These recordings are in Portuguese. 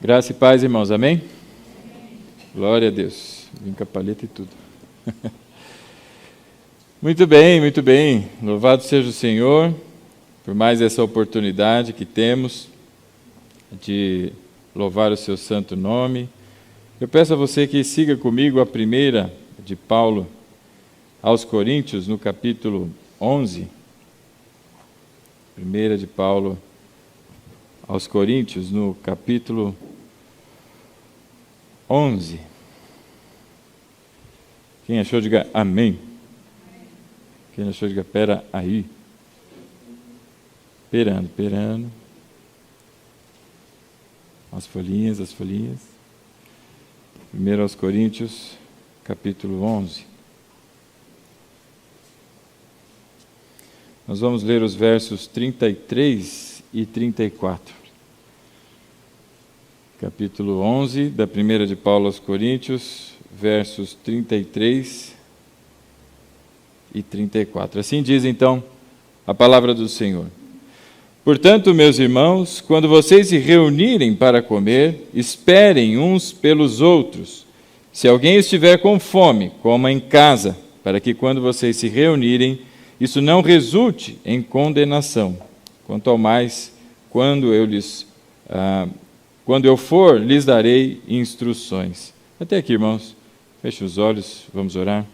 Graça e paz, irmãos, amém? Glória a Deus. Vim com a palheta e tudo. Muito bem. Louvado seja o Senhor por mais essa oportunidade que temos de louvar o seu santo nome. Eu peço a você que siga comigo a primeira de Paulo aos Coríntios, no capítulo 11. Primeira de Paulo aos Coríntios, no capítulo 11. Quem achou, diga amém. Quem achou, diga pera aí. Perando. As folhinhas. Primeiro aos Coríntios, capítulo 11. Nós vamos ler os versos 33 e 34. Capítulo 11, da primeira de Paulo aos Coríntios, versos 33 e 34. Assim diz, então, a palavra do Senhor. Portanto, meus irmãos, quando vocês se reunirem para comer, esperem uns pelos outros. Se alguém estiver com fome, coma em casa, para que quando vocês se reunirem, isso não resulte em condenação. Quanto ao mais, quando eu for, lhes darei instruções. Até aqui, irmãos. Feche os olhos, vamos orar.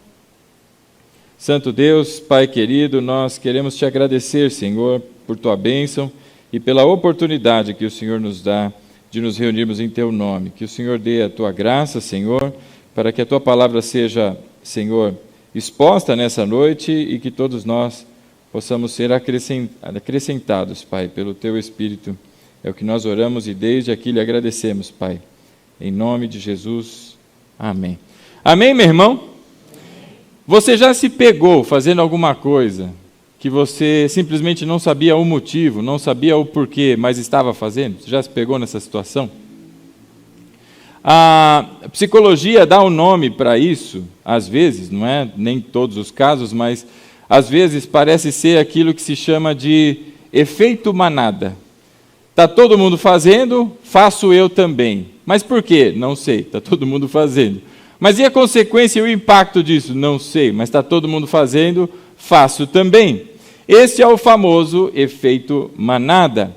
Santo Deus, Pai querido, nós queremos te agradecer, Senhor, por tua bênção e pela oportunidade que o Senhor nos dá de nos reunirmos em teu nome. Que o Senhor dê a tua graça, Senhor, para que a tua palavra seja, Senhor, exposta nessa noite e que todos nós possamos ser acrescentados, Pai, pelo teu Espírito. É o que nós oramos e desde aqui lhe agradecemos, Pai. Em nome de Jesus, amém. Amém, meu irmão? Você já se pegou fazendo alguma coisa que você simplesmente não sabia o motivo, não sabia o porquê, mas estava fazendo? Você já se pegou nessa situação? A psicologia dá um nome para isso, às vezes, não é nem todos os casos, mas às vezes parece ser aquilo que se chama de efeito manada. Está todo mundo fazendo, faço eu também. Mas por quê? Não sei, está todo mundo fazendo. Mas e a consequência e o impacto disso? Não sei, mas está todo mundo fazendo, faço também. Esse é o famoso efeito manada.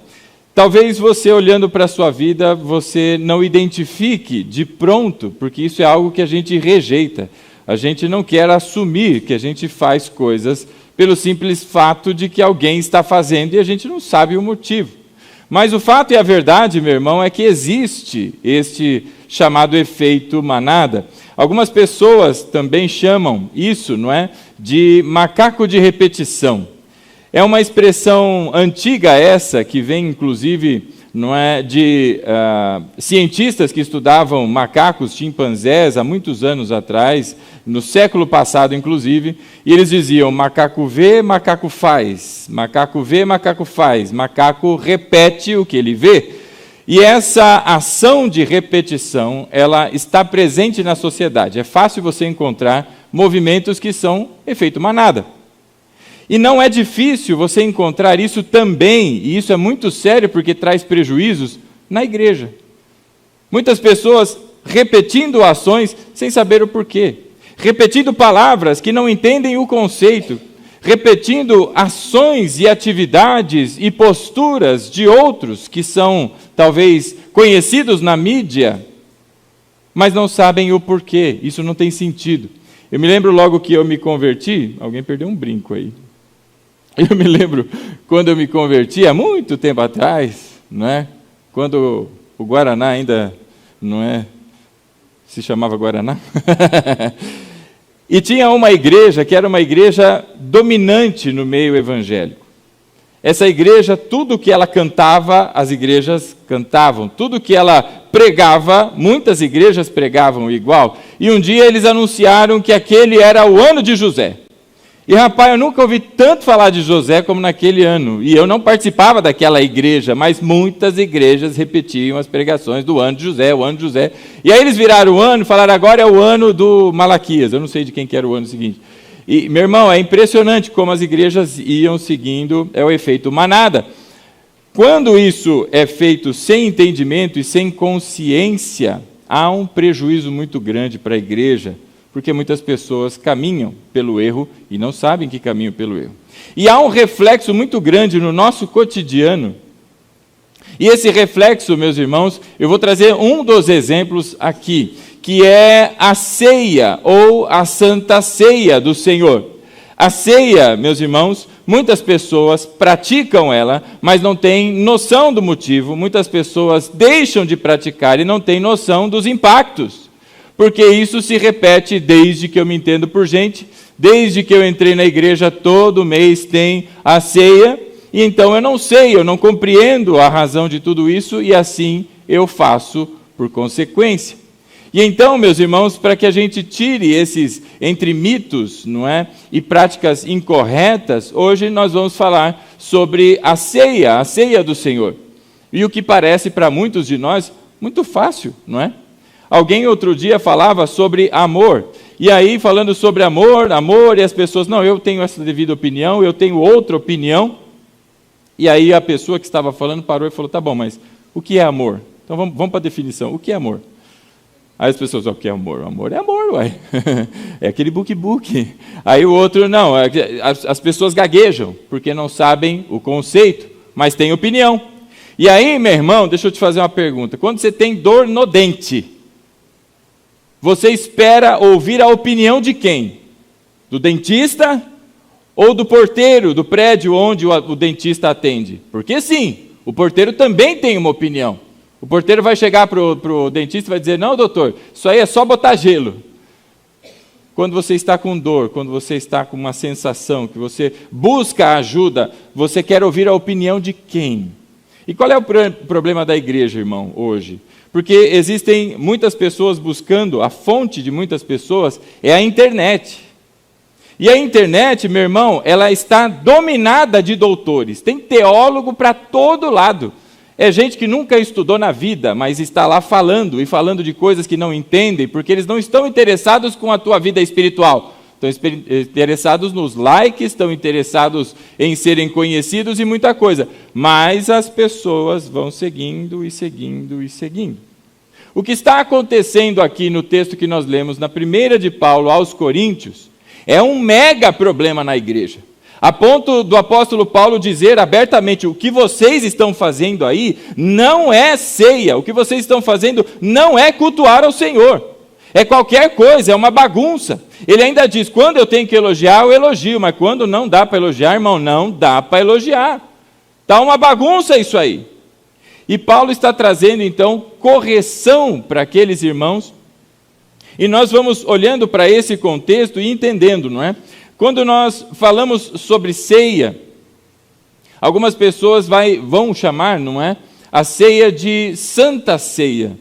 Talvez você, olhando para a sua vida, você não identifique de pronto, porque isso é algo que a gente rejeita. A gente não quer assumir que a gente faz coisas pelo simples fato de que alguém está fazendo e a gente não sabe o motivo. Mas o fato e a verdade, meu irmão, é que existe este chamado efeito manada. Algumas pessoas também chamam isso, não é, de macaco de repetição. É uma expressão antiga essa, que vem inclusive, não é, de cientistas que estudavam macacos, chimpanzés, há muitos anos atrás, no século passado inclusive, e eles diziam, macaco vê, macaco faz, macaco vê, macaco faz, macaco repete o que ele vê. E essa ação de repetição, ela está presente na sociedade. É fácil você encontrar movimentos que são efeito manada. E não é difícil você encontrar isso também, e isso é muito sério porque traz prejuízos, na igreja. Muitas pessoas repetindo ações sem saber o porquê, repetindo palavras que não entendem o conceito, repetindo ações e atividades e posturas de outros que são, talvez, conhecidos na mídia, mas não sabem o porquê. Isso não tem sentido. Eu me lembro logo que eu me converti, alguém perdeu um brinco aí. Eu me lembro quando eu me converti, há muito tempo atrás, não é? Quando o Guaraná ainda, não é, se chamava Guaraná. E tinha uma igreja que era uma igreja dominante no meio evangélico. Essa igreja, tudo que ela cantava, as igrejas cantavam. Tudo que ela pregava, muitas igrejas pregavam igual. E um dia eles anunciaram que aquele era o ano de José. E, rapaz, eu nunca ouvi tanto falar de José como naquele ano. E eu não participava daquela igreja, mas muitas igrejas repetiam as pregações do ano de José, o ano de José. E aí eles viraram o ano e falaram, agora é o ano do Malaquias. Eu não sei de quem que era o ano seguinte. E, meu irmão, é impressionante como as igrejas iam seguindo, é o efeito manada. Quando isso é feito sem entendimento e sem consciência, há um prejuízo muito grande para a igreja, porque muitas pessoas caminham pelo erro e não sabem que caminham pelo erro. E há um reflexo muito grande no nosso cotidiano. E esse reflexo, meus irmãos, eu vou trazer um dos exemplos aqui, que é a ceia ou a Santa Ceia do Senhor. A ceia, meus irmãos, muitas pessoas praticam ela, mas não têm noção do motivo. Muitas pessoas deixam de praticar e não têm noção dos impactos. Porque isso se repete desde que eu me entendo por gente, desde que eu entrei na igreja, todo mês tem a ceia, e então eu não sei, eu não compreendo a razão de tudo isso, e assim eu faço por consequência. E então, meus irmãos, para que a gente tire esses entre mitos, não é, e práticas incorretas, hoje nós vamos falar sobre a ceia do Senhor. E o que parece para muitos de nós muito fácil, não é? Alguém outro dia falava sobre amor, e aí falando sobre amor, e as pessoas, não, eu tenho essa devida opinião, eu tenho outra opinião, e aí a pessoa que estava falando parou e falou, tá bom, mas o que é amor? Então vamos para a definição, o que é amor? Aí as pessoas, o que é amor? Amor é amor, uai. É aquele book. Aí o outro, não, as pessoas gaguejam, porque não sabem o conceito, mas têm opinião. E aí, meu irmão, deixa eu te fazer uma pergunta, quando você tem dor no dente, você espera ouvir a opinião de quem? Do dentista ou do porteiro do prédio onde o dentista atende? Porque sim, o porteiro também tem uma opinião. O porteiro vai chegar para o dentista e vai dizer, não, doutor, isso aí é só botar gelo. Quando você está com dor, quando você está com uma sensação, que você busca ajuda, você quer ouvir a opinião de quem? E qual é o problema da igreja, irmão, hoje? Porque existem muitas pessoas buscando, a fonte de muitas pessoas é a internet. E a internet, meu irmão, ela está dominada de doutores. Tem teólogo para todo lado. É gente que nunca estudou na vida, mas está lá falando, e falando de coisas que não entendem, porque eles não estão interessados com a tua vida espiritual. Estão interessados nos likes, estão interessados em serem conhecidos e muita coisa. Mas as pessoas vão seguindo e seguindo e seguindo. O que está acontecendo aqui no texto que nós lemos, na primeira de Paulo aos Coríntios, é um mega problema na igreja. A ponto do apóstolo Paulo dizer abertamente, o que vocês estão fazendo aí não é ceia, o que vocês estão fazendo não é cultuar ao Senhor. É qualquer coisa, é uma bagunça. Ele ainda diz, quando eu tenho que elogiar, eu elogio, mas quando não dá para elogiar, irmão, não dá para elogiar. Está uma bagunça isso aí. E Paulo está trazendo, então, correção para aqueles irmãos. E nós vamos olhando para esse contexto e entendendo, não é? Quando nós falamos sobre ceia, algumas pessoas vão chamar, não é? A ceia de Santa Ceia.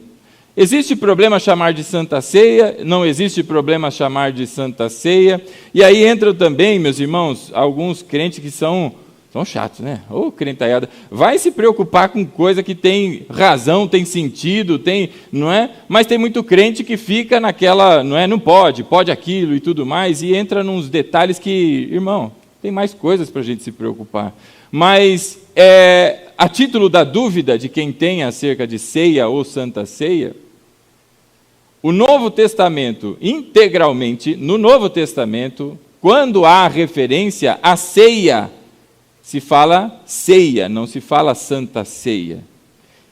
Existe problema chamar de Santa Ceia? Não existe problema chamar de Santa Ceia. E aí entram também, meus irmãos, alguns crentes que são chatos, né? Ô, crentaiada, vai se preocupar com coisa que tem razão, tem sentido, não é? Mas tem muito crente que fica naquela, não é? Não pode aquilo e tudo mais, e entra nos detalhes que, irmão, tem mais coisas para a gente se preocupar. Mas, a título da dúvida de quem tem acerca de ceia ou Santa Ceia, o Novo Testamento, integralmente, no Novo Testamento, quando há referência à ceia, se fala ceia, não se fala Santa Ceia.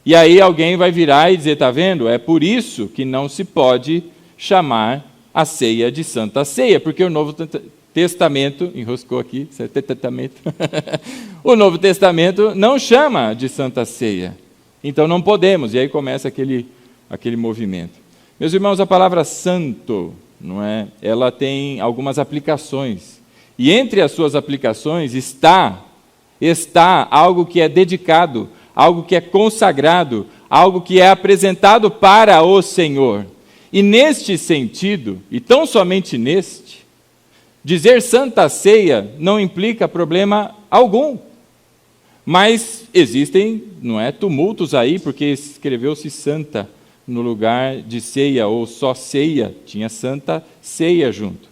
E aí alguém vai virar e dizer, está vendo? É por isso que não se pode chamar a ceia de Santa Ceia, porque o Novo Testamento, enroscou aqui, o Novo Testamento não chama de Santa Ceia. Então não podemos, e aí começa aquele movimento. Meus irmãos, a palavra santo, não é? Ela tem algumas aplicações. E entre as suas aplicações está algo que é dedicado, algo que é consagrado, algo que é apresentado para o Senhor. E neste sentido, e tão somente neste, dizer Santa Ceia não implica problema algum. Mas existem, não é, tumultos aí, porque escreveu-se Santa no lugar de ceia, ou só ceia, tinha Santa Ceia junto.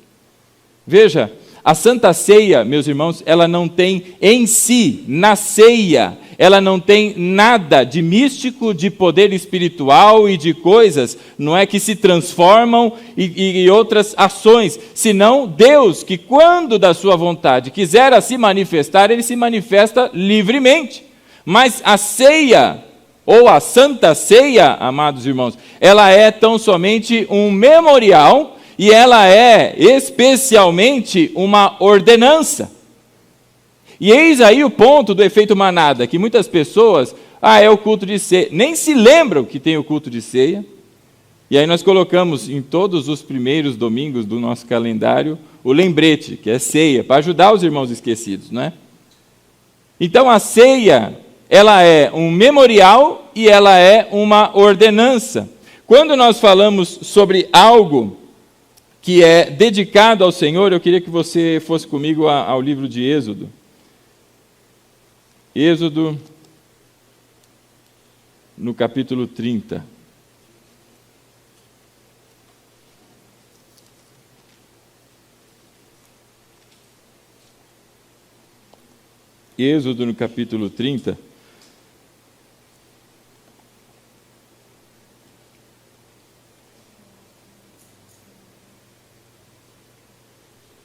Veja, a Santa Ceia, meus irmãos, ela não tem em si, na ceia, ela não tem nada de místico, de poder espiritual e de coisas, não é, que se transformam e outras ações, senão Deus, que quando da sua vontade quiser se manifestar, ele se manifesta livremente. Mas a ceia, ou a Santa Ceia, amados irmãos, ela é tão somente um memorial e ela é especialmente uma ordenança. E eis aí o ponto do efeito manada, que muitas pessoas, é o culto de ceia, nem se lembram que tem o culto de ceia, e aí nós colocamos em todos os primeiros domingos do nosso calendário o lembrete, que é ceia, para ajudar os irmãos esquecidos, não é? Então a ceia, ela é um memorial e ela é uma ordenança. Quando nós falamos sobre algo que é dedicado ao Senhor, eu queria que você fosse comigo ao livro de Êxodo. Êxodo, no capítulo 30. Êxodo, no capítulo 30.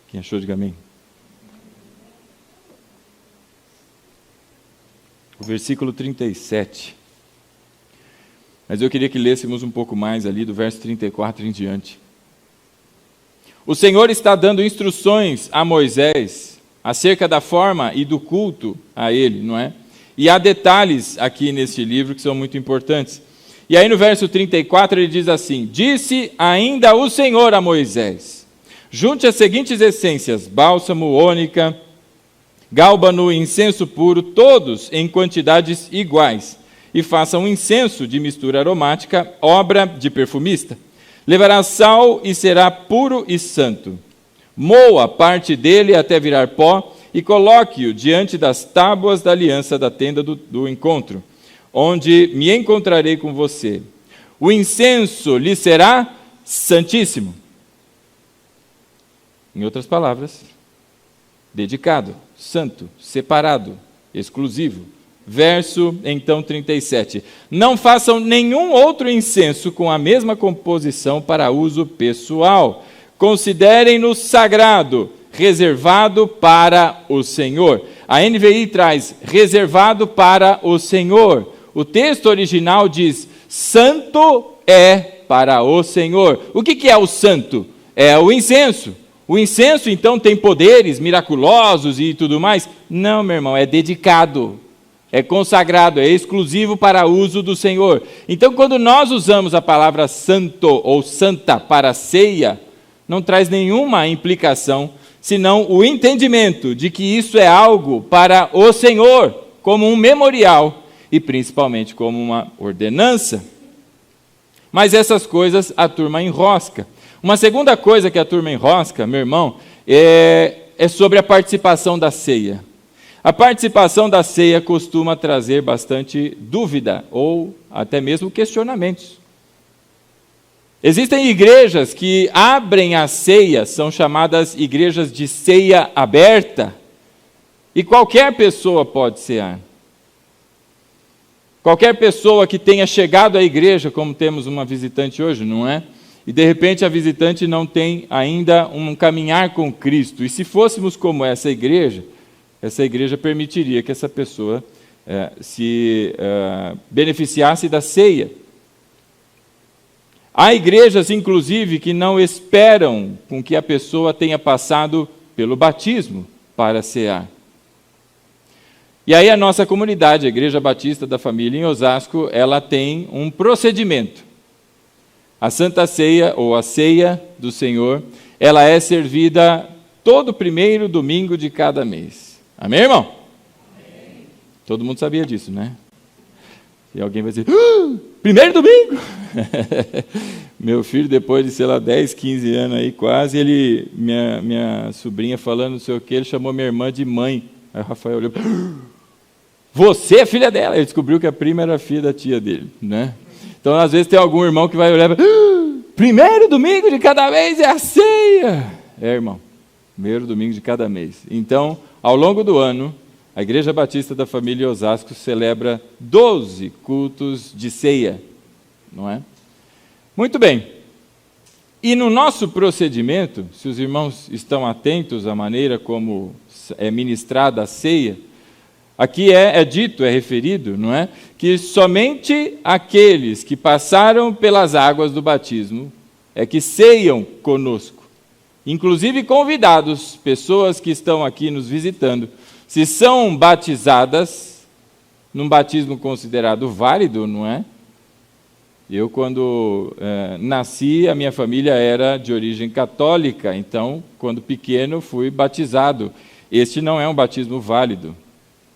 Quem achou, diga amém. O versículo 37. Mas eu queria que lêssemos um pouco mais ali do verso 34 em diante. O Senhor está dando instruções a Moisés acerca da forma e do culto a ele, não é? E há detalhes aqui neste livro que são muito importantes. E aí no verso 34 ele diz assim: disse ainda o Senhor a Moisés: junte as seguintes essências, bálsamo, ônica, gálbano e incenso puro, todos em quantidades iguais, e faça um incenso de mistura aromática, obra de perfumista. Levará sal e será puro e santo. Moa parte dele até virar pó e coloque-o diante das tábuas da aliança da tenda do encontro, onde me encontrarei com você. O incenso lhe será santíssimo. Em outras palavras, dedicado, santo, separado, exclusivo. Verso, então, 37. Não façam nenhum outro incenso com a mesma composição para uso pessoal. Considerem-no sagrado, reservado para o Senhor. A NVI traz reservado para o Senhor. O texto original diz: santo é para o Senhor. O que é o santo? É o incenso. O incenso, então, tem poderes miraculosos e tudo mais? Não, meu irmão, é dedicado, é consagrado, é exclusivo para uso do Senhor. Então, quando nós usamos a palavra santo ou santa para ceia, não traz nenhuma implicação, senão o entendimento de que isso é algo para o Senhor, como um memorial e principalmente como uma ordenança. Mas essas coisas a turma enrosca. Uma segunda coisa que a turma enrosca, meu irmão, é sobre a participação da ceia. A participação da ceia costuma trazer bastante dúvida ou até mesmo questionamentos. Existem igrejas que abrem a ceia, são chamadas igrejas de ceia aberta, e qualquer pessoa pode cear. Qualquer pessoa que tenha chegado à igreja, como temos uma visitante hoje, não é? E de repente a visitante não tem ainda um caminhar com Cristo. E se fôssemos como essa igreja permitiria que essa pessoa se beneficiasse da ceia. Há igrejas, inclusive, que não esperam com que a pessoa tenha passado pelo batismo para cear. E aí a nossa comunidade, a Igreja Batista da Família em Osasco, ela tem um procedimento. A Santa Ceia, ou a Ceia do Senhor, ela é servida todo primeiro domingo de cada mês. Amém, irmão? Amém. Todo mundo sabia disso, né? E alguém vai dizer, primeiro domingo? Meu filho, depois de, 10, 15 anos aí quase, minha sobrinha falando não sei o que, ele chamou minha irmã de mãe. Aí o Rafael olhou, você é filha dela? Ele descobriu que a prima era filha da tia dele, né? Então, às vezes, tem algum irmão que vai olhar, primeiro domingo de cada mês é a ceia. É, irmão, primeiro domingo de cada mês. Então, ao longo do ano, A Igreja Batista da Família Osasco celebra 12 cultos de ceia, não é? Muito bem. E no nosso procedimento, se os irmãos estão atentos à maneira como é ministrada a ceia, aqui é dito, é referido, não é? Que somente aqueles que passaram pelas águas do batismo é que ceiam conosco. Inclusive convidados, pessoas que estão aqui nos visitando, se são batizadas, num batismo considerado válido, não é? Eu, quando nasci, a minha família era de origem católica, então, quando pequeno, fui batizado. Este não é um batismo válido,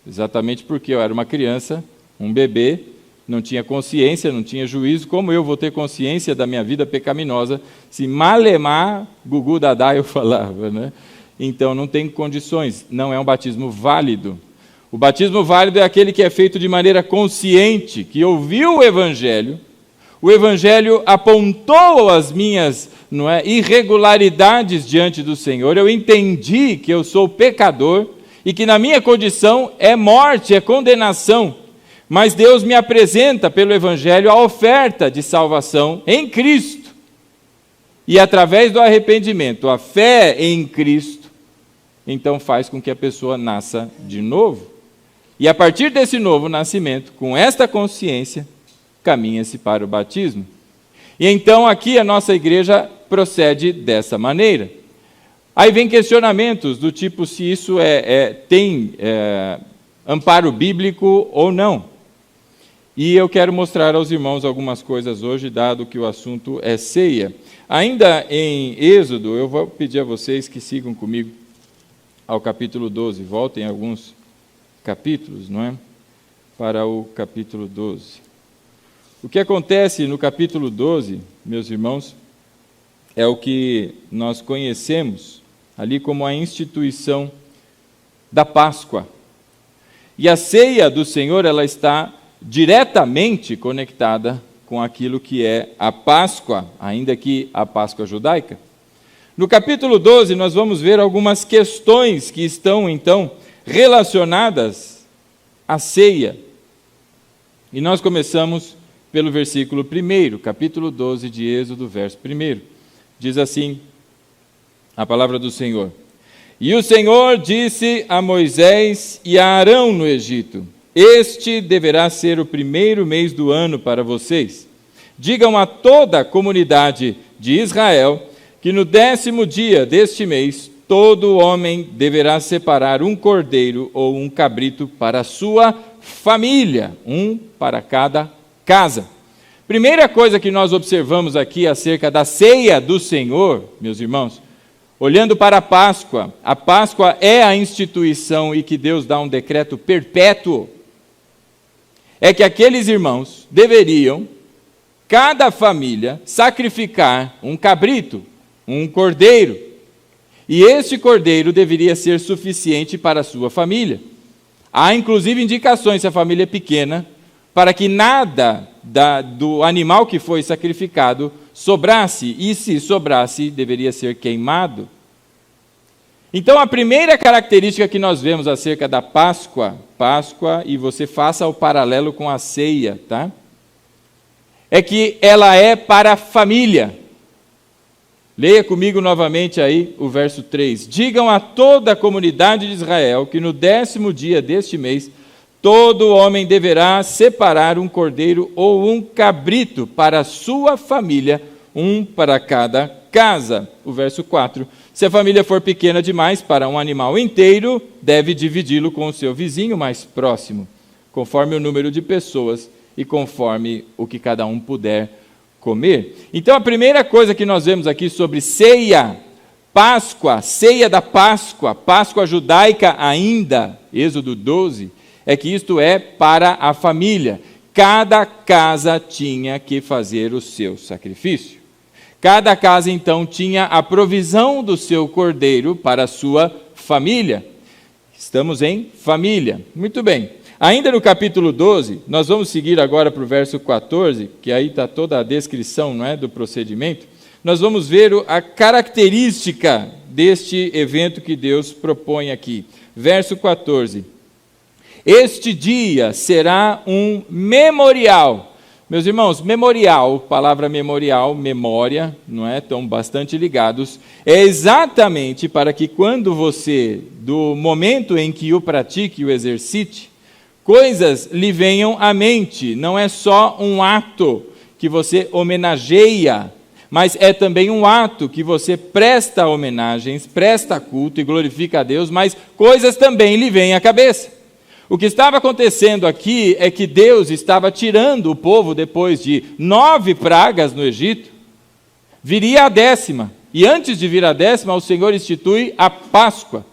exatamente porque eu era uma criança, um bebê, não tinha consciência, não tinha juízo. Como eu vou ter consciência da minha vida pecaminosa se malemar, gugu dadá eu falava, né? Então não tem condições, não é um batismo válido. O batismo válido é aquele que é feito de maneira consciente, que ouviu o Evangelho apontou as minhas irregularidades diante do Senhor, eu entendi que eu sou pecador e que na minha condição é morte, é condenação, mas Deus me apresenta pelo Evangelho a oferta de salvação em Cristo. E através do arrependimento, a fé em Cristo, então faz com que a pessoa nasça de novo. E a partir desse novo nascimento, com esta consciência, caminha-se para o batismo. E então aqui a nossa igreja procede dessa maneira. Aí vem questionamentos do tipo se isso tem amparo bíblico ou não. E eu quero mostrar aos irmãos algumas coisas hoje, dado que o assunto é ceia. Ainda em Êxodo, eu vou pedir a vocês que sigam comigo ao capítulo 12. Voltem alguns capítulos, não é? Para o capítulo 12. O que acontece no capítulo 12, meus irmãos, é o que nós conhecemos ali como a instituição da Páscoa. E a ceia do Senhor, ela está diretamente conectada com aquilo que é a Páscoa, ainda que a Páscoa judaica. No capítulo 12, nós vamos ver algumas questões que estão, então, relacionadas à ceia. E nós começamos pelo versículo 1, capítulo 12 de Êxodo, verso 1. Diz assim a palavra do Senhor: E o Senhor disse a Moisés e a Arão no Egito: Este deverá ser o primeiro mês do ano para vocês. Digam a toda a comunidade de Israel que no 10º dia deste mês, todo homem deverá separar um cordeiro ou um cabrito para a sua família, um para cada casa. Primeira coisa que nós observamos aqui acerca da ceia do Senhor, meus irmãos, olhando para a Páscoa é a instituição e que Deus dá um decreto perpétuo, é que aqueles irmãos deveriam, cada família, sacrificar um cabrito, um cordeiro, e este cordeiro deveria ser suficiente para a sua família. Há inclusive indicações, se a família é pequena, para que nada do animal que foi sacrificado sobrasse, e se sobrasse, deveria ser queimado. Então, a primeira característica que nós vemos acerca da Páscoa, e você faça o paralelo com a ceia, tá? É que ela é para a família. Leia comigo novamente aí o verso 3. Digam a toda a comunidade de Israel que no 10º dia deste mês, todo homem deverá separar um cordeiro ou um cabrito para a sua família, um para cada casa. O verso 4. Se a família for pequena demais para um animal inteiro, deve dividi-lo com o seu vizinho mais próximo, conforme o número de pessoas e conforme o que cada um puder comer. Então a primeira coisa que nós vemos aqui sobre ceia, Páscoa, ceia da Páscoa, Páscoa judaica ainda, Êxodo 12, é que isto é para a família. Cada casa tinha que fazer o seu sacrifício. Cada casa, então, tinha a provisão do seu cordeiro para a sua família. Estamos em família. Muito bem. Ainda no capítulo 12, nós vamos seguir agora para o verso 14, que aí está toda a descrição, não é, do procedimento. Nós vamos ver a característica deste evento que Deus propõe aqui. Verso 14. Este dia será um memorial. Meus irmãos, memorial, palavra memorial, memória, não é? Estão bastante ligados. É exatamente para que quando você, do momento em que o pratique e o exercite, coisas lhe venham à mente. Não é só um ato que você homenageia, mas é também um ato que você presta homenagens, presta culto e glorifica a Deus, mas coisas também lhe vêm à cabeça. O que estava acontecendo aqui é que Deus estava tirando o povo depois de 9 pragas no Egito, viria a 10ª, e antes de vir a 10ª, o Senhor institui a Páscoa,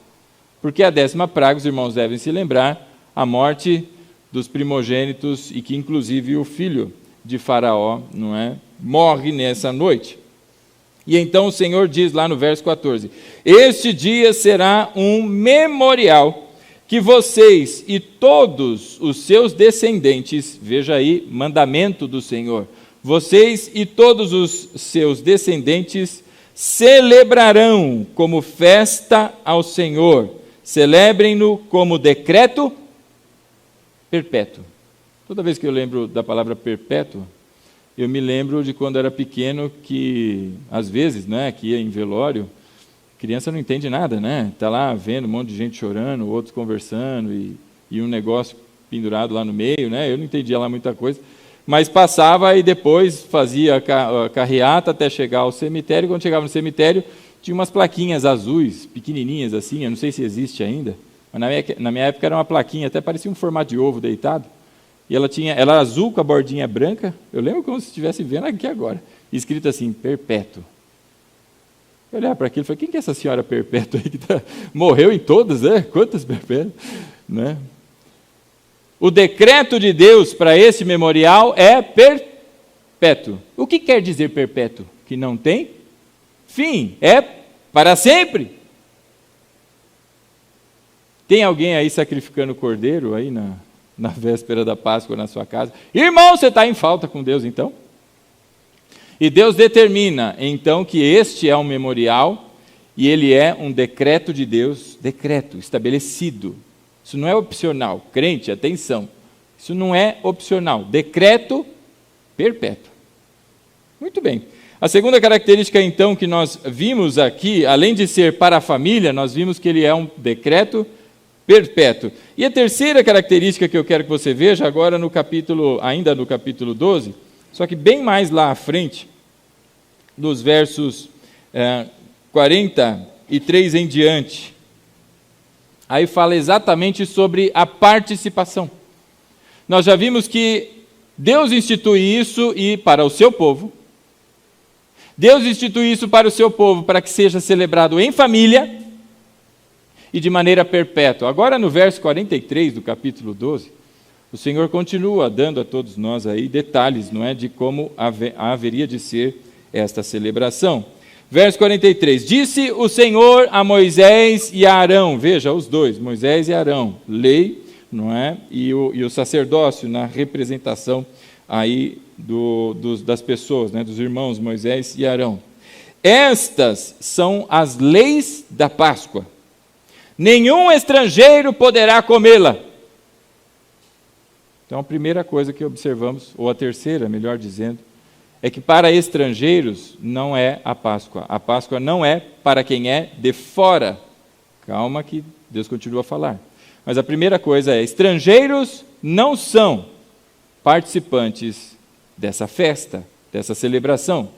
porque a 10ª praga, os irmãos devem se lembrar, a morte dos primogênitos, e que inclusive o filho de Faraó, não é, morre nessa noite. E então o Senhor diz lá no verso 14, este dia será um memorial, que vocês e todos os seus descendentes, veja aí, mandamento do Senhor, vocês e todos os seus descendentes celebrarão como festa ao Senhor, celebrem-no como decreto perpétuo. Toda vez que eu lembro da palavra perpétuo, eu me lembro de quando era pequeno que, às vezes, né, que ia em velório, criança não entende nada, né? Está lá vendo um monte de gente chorando, outros conversando e um negócio pendurado lá no meio, né? Eu não entendia lá muita coisa, mas passava e depois fazia a carreata até chegar ao cemitério. Quando chegava no cemitério, tinha umas plaquinhas azuis, pequenininhas assim, eu não sei se existe ainda, mas na minha época era uma plaquinha, até parecia um formato de ovo deitado, e ela era azul com a bordinha branca, eu lembro como se estivesse vendo aqui agora, escrito assim, perpétuo. Eu olhava para aquilo e falei, quem que é essa senhora perpétua aí que morreu em todas, né? Quantas perpétuas? Né? O decreto de Deus para esse memorial é perpétuo. O que quer dizer perpétuo? Que não tem fim, é para sempre. Tem alguém aí sacrificando cordeiro aí na véspera da Páscoa na sua casa? Irmão, você está em falta com Deus então? E Deus determina, então, que este é um memorial e ele é um decreto de Deus, decreto estabelecido. Isso não é opcional. Crente, atenção. Isso não é opcional. Decreto perpétuo. Muito bem. A segunda característica, então, que nós vimos aqui, além de ser para a família, nós vimos que ele é um decreto perpétuo. E a terceira característica que eu quero que você veja agora ainda no capítulo 12, só que bem mais lá à frente, dos versos 43 em diante, aí fala exatamente sobre a participação. Nós já vimos que Deus institui isso e para o seu povo. Deus institui isso para o seu povo, para que seja celebrado em família e de maneira perpétua. Agora no verso 43 do capítulo 12, o Senhor continua dando a todos nós aí detalhes, não é, de como haveria de ser esta celebração. Verso 43, disse o Senhor a Moisés e a Arão, veja, os dois, Moisés e Arão, lei, não é, e o sacerdócio na representação aí das pessoas, né, dos irmãos Moisés e Arão. Estas são as leis da Páscoa. Nenhum estrangeiro poderá comê-la. Então, a primeira coisa que observamos, ou a terceira, melhor dizendo, é que para estrangeiros não é a Páscoa. A Páscoa não é para quem é de fora. Calma que Deus continua a falar. Mas a primeira coisa é, estrangeiros não são participantes dessa festa, dessa celebração.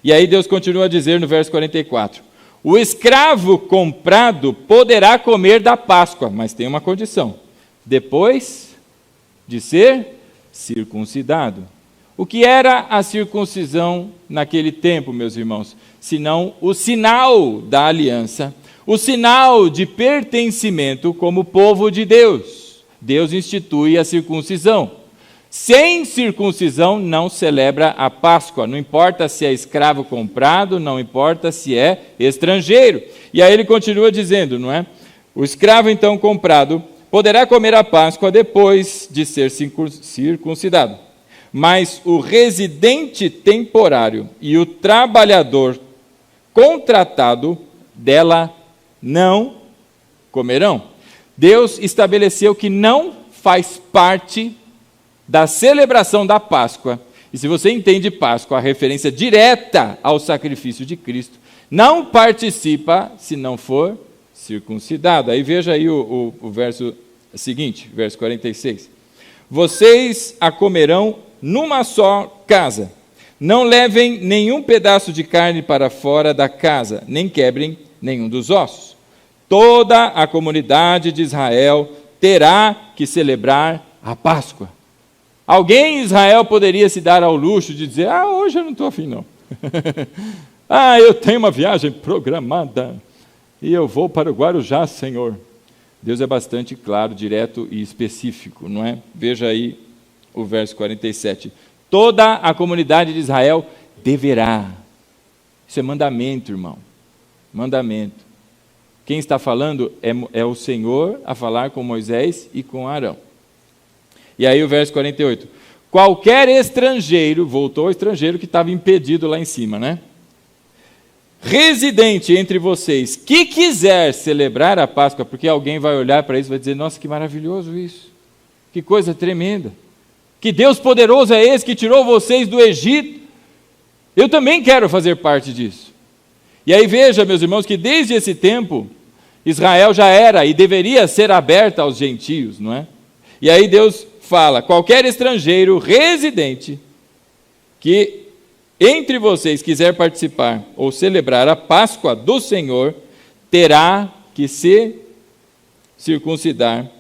E aí Deus continua a dizer no verso 44, o escravo comprado poderá comer da Páscoa, mas tem uma condição, depois de ser circuncidado. O que era a circuncisão naquele tempo, meus irmãos? Senão o sinal da aliança, o sinal de pertencimento como povo de Deus. Deus institui a circuncisão. Sem circuncisão não celebra a Páscoa, não importa se é escravo comprado, não importa se é estrangeiro. E aí ele continua dizendo, não é? O escravo então comprado poderá comer a Páscoa depois de ser circuncidado. Mas o residente temporário e o trabalhador contratado dela não comerão. Deus estabeleceu que não faz parte da celebração da Páscoa. E se você entende Páscoa, a referência direta ao sacrifício de Cristo, não participa se não for circuncidado. Aí veja aí o verso seguinte, verso 46. Vocês a comerão numa só casa. Não levem nenhum pedaço de carne para fora da casa, nem quebrem nenhum dos ossos. Toda a comunidade de Israel terá que celebrar a Páscoa. Alguém em Israel poderia se dar ao luxo de dizer, hoje eu não estou afim não. Eu tenho uma viagem programada e eu vou para o Guarujá, Senhor. Deus é bastante claro, direto e específico, não é? Veja aí o verso 47. Toda a comunidade de Israel deverá. Isso é mandamento, irmão. Mandamento. Quem está falando é o Senhor a falar com Moisés e com Arão. E aí o verso 48. Qualquer estrangeiro, voltou ao estrangeiro que estava impedido lá em cima, né? Residente entre vocês, que quiser celebrar a Páscoa, porque alguém vai olhar para isso e vai dizer, nossa, que maravilhoso isso. Que coisa tremenda. Que Deus poderoso é esse que tirou vocês do Egito. Eu também quero fazer parte disso. E aí veja, meus irmãos, que desde esse tempo, Israel já era e deveria ser aberta aos gentios, não é? E aí Deus fala, qualquer estrangeiro residente que entre vocês quiser participar ou celebrar a Páscoa do Senhor, terá que se circuncidar,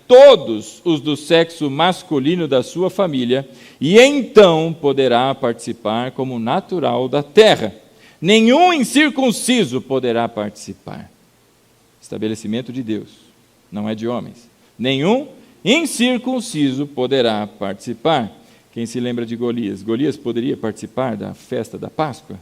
todos os do sexo masculino da sua família, e então poderá participar como natural da terra. Nenhum incircunciso poderá participar. Estabelecimento de Deus, não é de homens. Nenhum incircunciso poderá participar. Quem se lembra de Golias? Golias poderia participar da festa da Páscoa?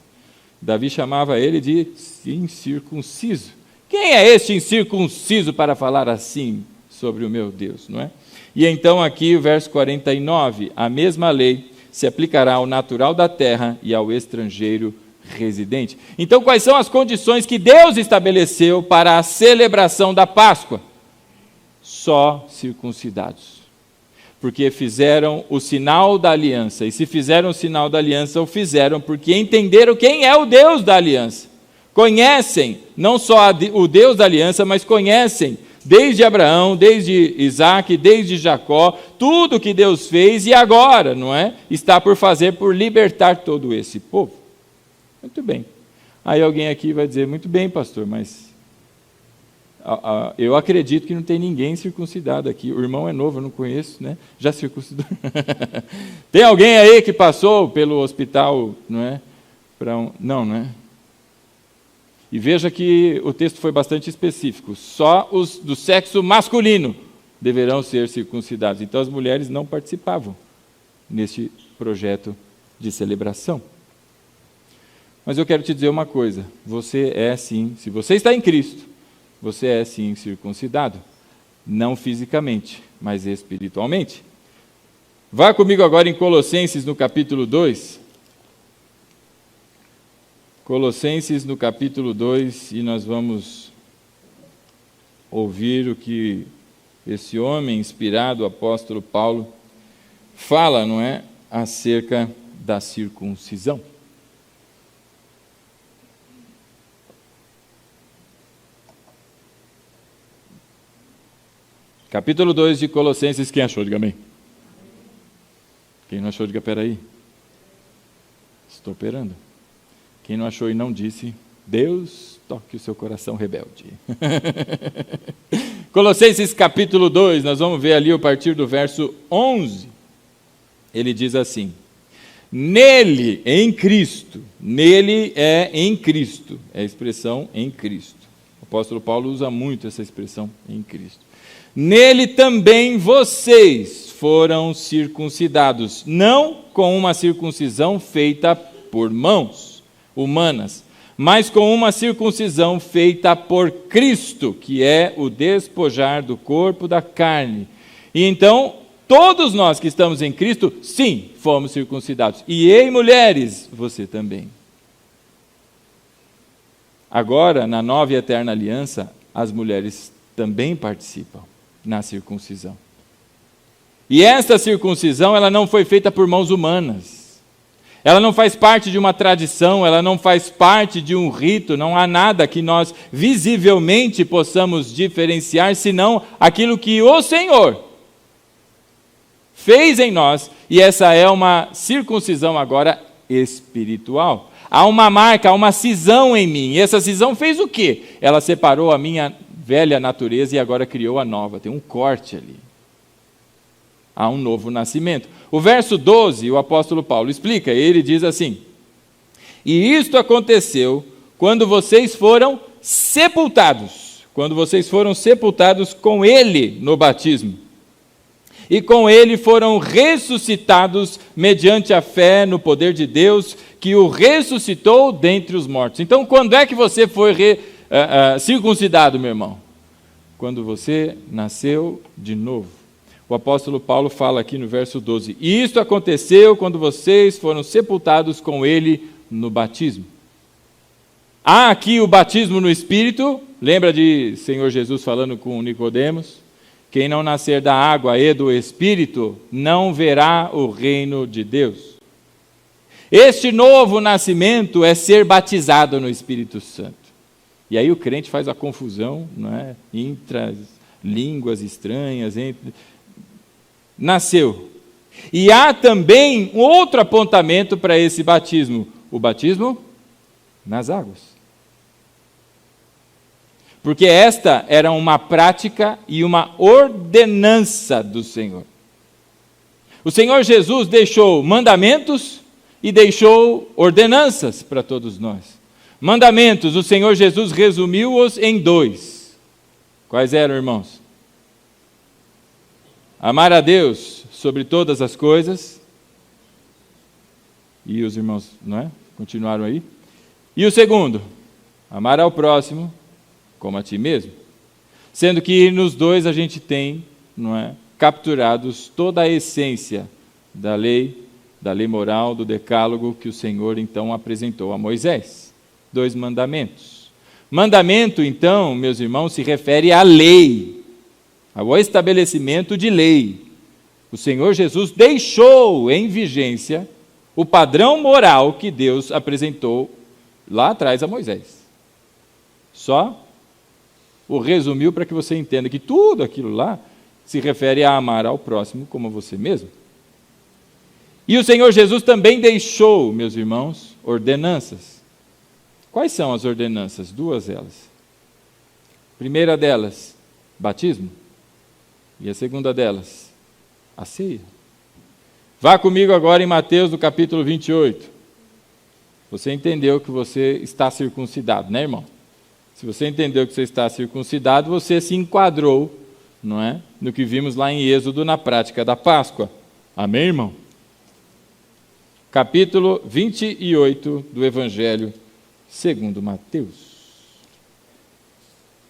Davi chamava ele de incircunciso. Quem é este incircunciso para falar assim sobre o meu Deus, não é? E então aqui o verso 49, a mesma lei se aplicará ao natural da terra e ao estrangeiro residente. Então quais são as condições que Deus estabeleceu para a celebração da Páscoa? Só circuncidados. Porque fizeram o sinal da aliança, e se fizeram o sinal da aliança, o fizeram porque entenderam quem é o Deus da aliança. Conhecem, não só o Deus da aliança, mas conhecem desde Abraão, desde Isaac, desde Jacó, tudo que Deus fez e agora, não é? Está por fazer por libertar todo esse povo. Muito bem. Aí alguém aqui vai dizer, muito bem, pastor, mas eu acredito que não tem ninguém circuncidado aqui. O irmão é novo, eu não conheço, né? Já circuncidou. Tem alguém aí que passou pelo hospital, não é? Não é? E veja que o texto foi bastante específico. Só os do sexo masculino deverão ser circuncidados. Então as mulheres não participavam neste projeto de celebração. Mas eu quero te dizer uma coisa. Você é sim, se você está em Cristo, você é sim circuncidado. Não fisicamente, mas espiritualmente. Vá comigo agora em Colossenses no capítulo 2. Colossenses no capítulo 2, e nós vamos ouvir o que esse homem inspirado, o apóstolo Paulo, fala, não é? Acerca da circuncisão. Capítulo 2 de Colossenses, quem achou? Diga amém. Quem não achou, diga peraí. Estou operando. Quem não achou e não disse, Deus toque o seu coração rebelde. Colossenses capítulo 2, nós vamos ver ali a partir do verso 11. Ele diz assim, nele, em Cristo, nele é em Cristo, é a expressão em Cristo. O apóstolo Paulo usa muito essa expressão em Cristo. Nele também vocês foram circuncidados, não com uma circuncisão feita por mãos humanas, mas com uma circuncisão feita por Cristo, que é o despojar do corpo da carne. E então, todos nós que estamos em Cristo, sim, fomos circuncidados. E ei, mulheres, você também. Agora, na nova e eterna aliança, as mulheres também participam na circuncisão. E esta circuncisão, ela não foi feita por mãos humanas. Ela não faz parte de uma tradição, ela não faz parte de um rito, não há nada que nós visivelmente possamos diferenciar, senão aquilo que o Senhor fez em nós, e essa é uma circuncisão agora espiritual. Há uma marca, há uma cisão em mim, e essa cisão fez o quê? Ela separou a minha velha natureza e agora criou a nova, tem um corte ali. Há um novo nascimento. O verso 12, o apóstolo Paulo explica, ele diz assim: e isto aconteceu quando vocês foram sepultados, com ele no batismo, e com ele foram ressuscitados mediante a fé no poder de Deus, que o ressuscitou dentre os mortos. Então, quando é que você foi circuncidado, meu irmão? Quando você nasceu de novo. O apóstolo Paulo fala aqui no verso 12, e isto aconteceu quando vocês foram sepultados com ele no batismo. Há aqui o batismo no Espírito, lembra de Senhor Jesus falando com Nicodemos? Quem não nascer da água e do Espírito, não verá o reino de Deus. Este novo nascimento é ser batizado no Espírito Santo. E aí o crente faz a confusão, não é? Entre as línguas estranhas, nasceu. E há também um outro apontamento para esse batismo, o batismo nas águas. Porque esta era uma prática e uma ordenança do Senhor. O Senhor Jesus deixou mandamentos e deixou ordenanças para todos nós. Mandamentos, o Senhor Jesus resumiu-os em 2. Quais eram, irmãos? Amar a Deus sobre todas as coisas. E os irmãos, não é? Continuaram aí. E o segundo, amar ao próximo como a ti mesmo. Sendo que nos 2 a gente tem, não é, capturados toda a essência da lei moral, do decálogo que o Senhor então apresentou a Moisés. 2 mandamentos. Mandamento, então, meus irmãos, se refere à lei, ao estabelecimento de lei. O Senhor Jesus deixou em vigência o padrão moral que Deus apresentou lá atrás a Moisés. Só o resumiu para que você entenda que tudo aquilo lá se refere a amar ao próximo como a você mesmo. E o Senhor Jesus também deixou, meus irmãos, ordenanças. Quais são as ordenanças? 2 delas. A primeira delas, batismo. E a segunda delas, a ceia. Vá comigo agora em Mateus, no capítulo 28. Você entendeu que você está circuncidado, né, irmão? Se você entendeu que você está circuncidado, você se enquadrou, não é? No que vimos lá em Êxodo, na prática da Páscoa. Amém, irmão? Capítulo 28 do Evangelho segundo Mateus.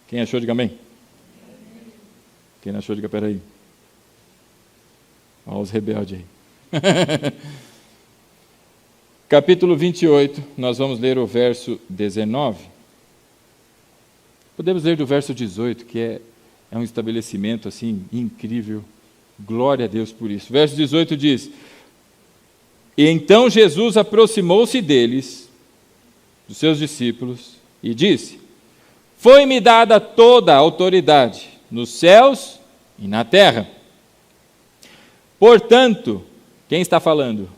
Quem achou, diga amém. Quem não achou, diga peraí. Olha os rebeldes aí. Capítulo 28, nós vamos ler o verso 19. Podemos ler do verso 18, que é um estabelecimento assim incrível. Glória a Deus por isso. Verso 18 diz: e então Jesus aproximou-se deles, dos seus discípulos, e disse: foi-me dada toda a autoridade nos céus e na terra. Portanto, quem está falando?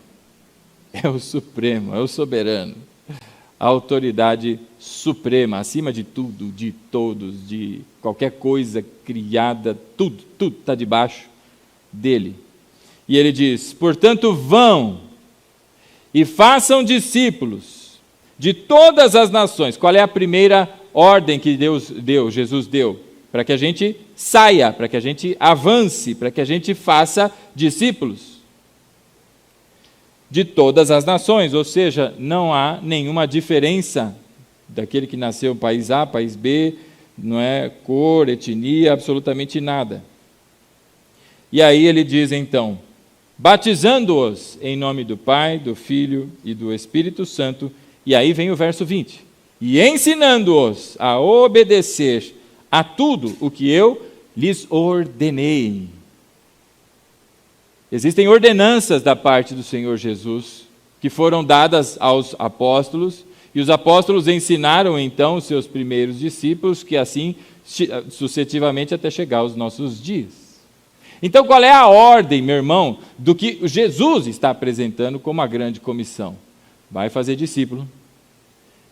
É o Supremo, é o Soberano. A autoridade suprema, acima de tudo, de todos, de qualquer coisa criada, tudo está debaixo dele. E ele diz: portanto, vão e façam discípulos de todas as nações. Qual é a primeira ordem que Jesus deu? Para que a gente saia, para que a gente avance, para que a gente faça discípulos de todas as nações, ou seja, não há nenhuma diferença daquele que nasceu em país A, país B, não é cor, etnia, absolutamente nada. E aí ele diz então: batizando-os em nome do Pai, do Filho e do Espírito Santo, e aí vem o verso 20, e ensinando-os a obedecer a tudo o que eu lhes ordenei. Existem ordenanças da parte do Senhor Jesus que foram dadas aos apóstolos, e os apóstolos ensinaram então os seus primeiros discípulos, que assim sucessivamente até chegar aos nossos dias. Então, qual é a ordem, meu irmão, do que Jesus está apresentando como a grande comissão? Vai fazer discípulo.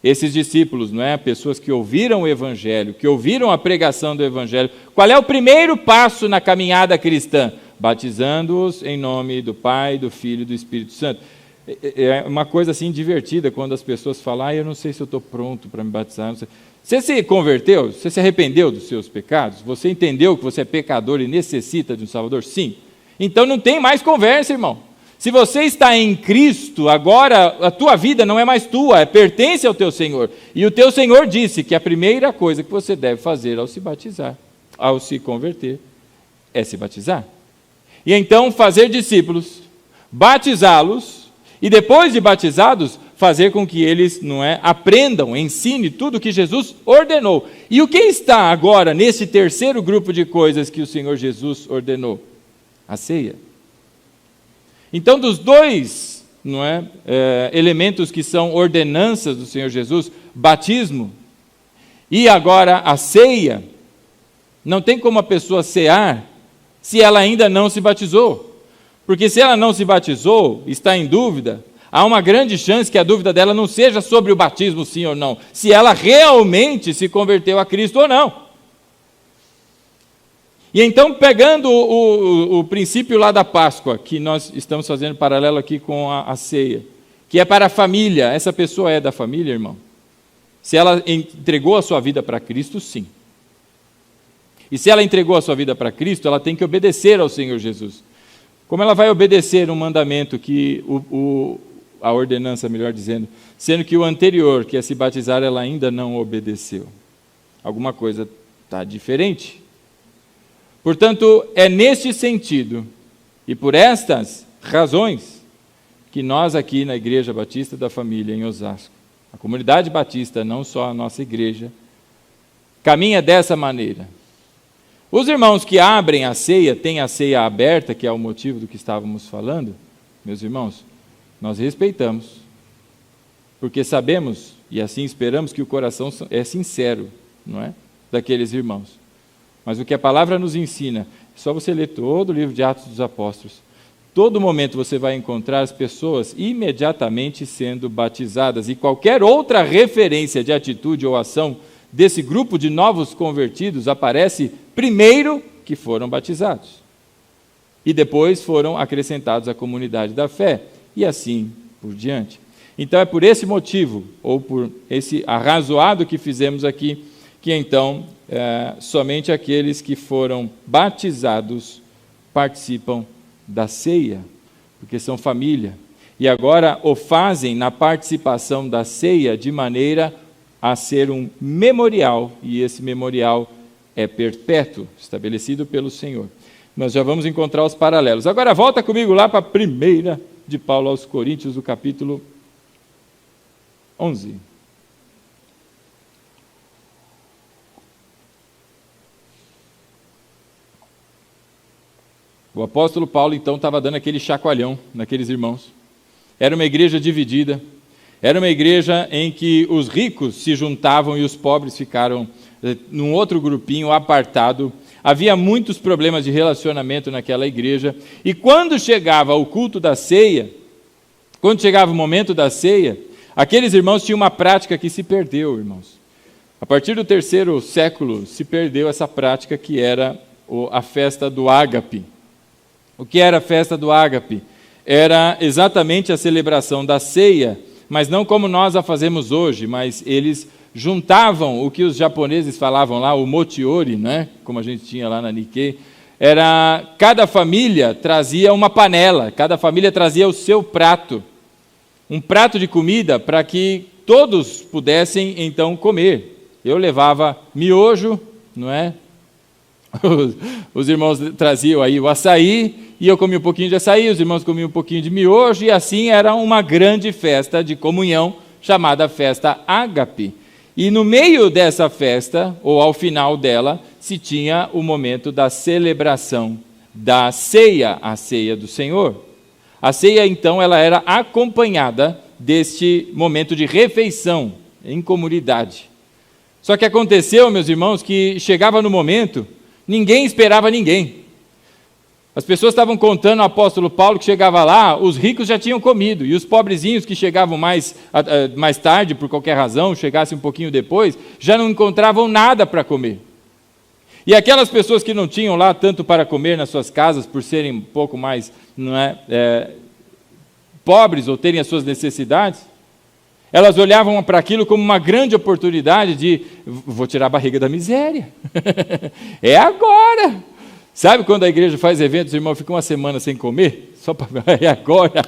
Esses discípulos, não é? Pessoas que ouviram o Evangelho, que ouviram a pregação do Evangelho. Qual é o primeiro passo na caminhada cristã? Batizando-os em nome do Pai, do Filho e do Espírito Santo. É uma coisa assim divertida quando as pessoas falam, eu não sei se eu estou pronto para me batizar, não sei. Você se converteu? Você se arrependeu dos seus pecados? Você entendeu que você é pecador e necessita de um Salvador? Sim. Então não tem mais conversa, irmão. Se você está em Cristo, agora a tua vida não é mais tua, pertence ao teu Senhor. E o teu Senhor disse que a primeira coisa que você deve fazer ao se batizar, ao se converter, é se batizar. E então fazer discípulos, batizá-los, e depois de batizados, fazer com que eles, não é, aprendam, ensine tudo o que Jesus ordenou. E o que está agora nesse terceiro grupo de coisas que o Senhor Jesus ordenou? A ceia. Então, dos dois, não é, elementos que são ordenanças do Senhor Jesus, batismo e agora a ceia, não tem como a pessoa cear se ela ainda não se batizou. Porque se ela não se batizou, está em dúvida, há uma grande chance que a dúvida dela não seja sobre o batismo, sim ou não, se ela realmente se converteu a Cristo ou não. E então, pegando o princípio lá da Páscoa, que nós estamos fazendo paralelo aqui com a ceia, que é para a família, essa pessoa é da família, irmão? Se ela entregou a sua vida para Cristo, sim. E se ela entregou a sua vida para Cristo, ela tem que obedecer ao Senhor Jesus. Como ela vai obedecer um mandamento que a ordenança, melhor dizendo, sendo que o anterior, que é se batizar, ela ainda não obedeceu? Alguma coisa está diferente. Portanto, é neste sentido, e por estas razões, que nós aqui na Igreja Batista da Família, em Osasco, a comunidade batista, não só a nossa igreja, caminha dessa maneira. Os irmãos que abrem a ceia, têm a ceia aberta, que é o motivo do que estávamos falando, meus irmãos, nós respeitamos, porque sabemos, e assim esperamos, que o coração é sincero, não é? Daqueles irmãos. Mas o que a palavra nos ensina, é só você ler todo o livro de Atos dos Apóstolos. Todo momento você vai encontrar as pessoas imediatamente sendo batizadas, e qualquer outra referência de atitude ou ação desse grupo de novos convertidos aparece primeiro que foram batizados. E depois foram acrescentados à comunidade da fé, e assim por diante. Então é por esse motivo, ou por esse arrazoado que fizemos aqui, que então somente aqueles que foram batizados participam da ceia, porque são família. E agora o fazem na participação da ceia de maneira a ser um memorial, e esse memorial é perpétuo, estabelecido pelo Senhor. Nós já vamos encontrar os paralelos. Agora volta comigo lá para a primeira de Paulo aos Coríntios, do capítulo 11. O apóstolo Paulo, então, estava dando aquele chacoalhão naqueles irmãos. Era uma igreja dividida, era uma igreja em que os ricos se juntavam e os pobres ficaram num outro grupinho apartado. Havia muitos problemas de relacionamento naquela igreja. E quando chegava o culto da ceia, quando chegava o momento da ceia, aqueles irmãos tinham uma prática que se perdeu, irmãos. A partir do 3º século se perdeu essa prática, que era a festa do ágape. O que era a festa do ágape? Era exatamente a celebração da ceia, mas não como nós a fazemos hoje, mas eles juntavam o que os japoneses falavam lá, o mochiori, né? Como a gente tinha lá na Nikkei. Cada família trazia uma panela, cada família trazia o seu prato, um prato de comida para que todos pudessem então comer. Eu levava miojo, não é? Os irmãos traziam aí o açaí, e eu comia um pouquinho de açaí, os irmãos comiam um pouquinho de miojo, e assim era uma grande festa de comunhão, chamada festa ágape. E no meio dessa festa, ou ao final dela, se tinha o momento da celebração da ceia, a ceia do Senhor. A ceia, então, ela era acompanhada deste momento de refeição em comunidade. Só que aconteceu, meus irmãos, que chegava no momento, ninguém esperava ninguém. As pessoas estavam contando ao apóstolo Paulo que chegava lá, os ricos já tinham comido, e os pobrezinhos que chegavam mais tarde, por qualquer razão, chegassem um pouquinho depois, já não encontravam nada para comer. E aquelas pessoas que não tinham lá tanto para comer nas suas casas, por serem um pouco mais pobres ou terem as suas necessidades, elas olhavam para aquilo como uma grande oportunidade de, vou tirar a barriga da miséria, é agora. Sabe quando a igreja faz eventos, o irmão fica uma semana sem comer? Só para é agora,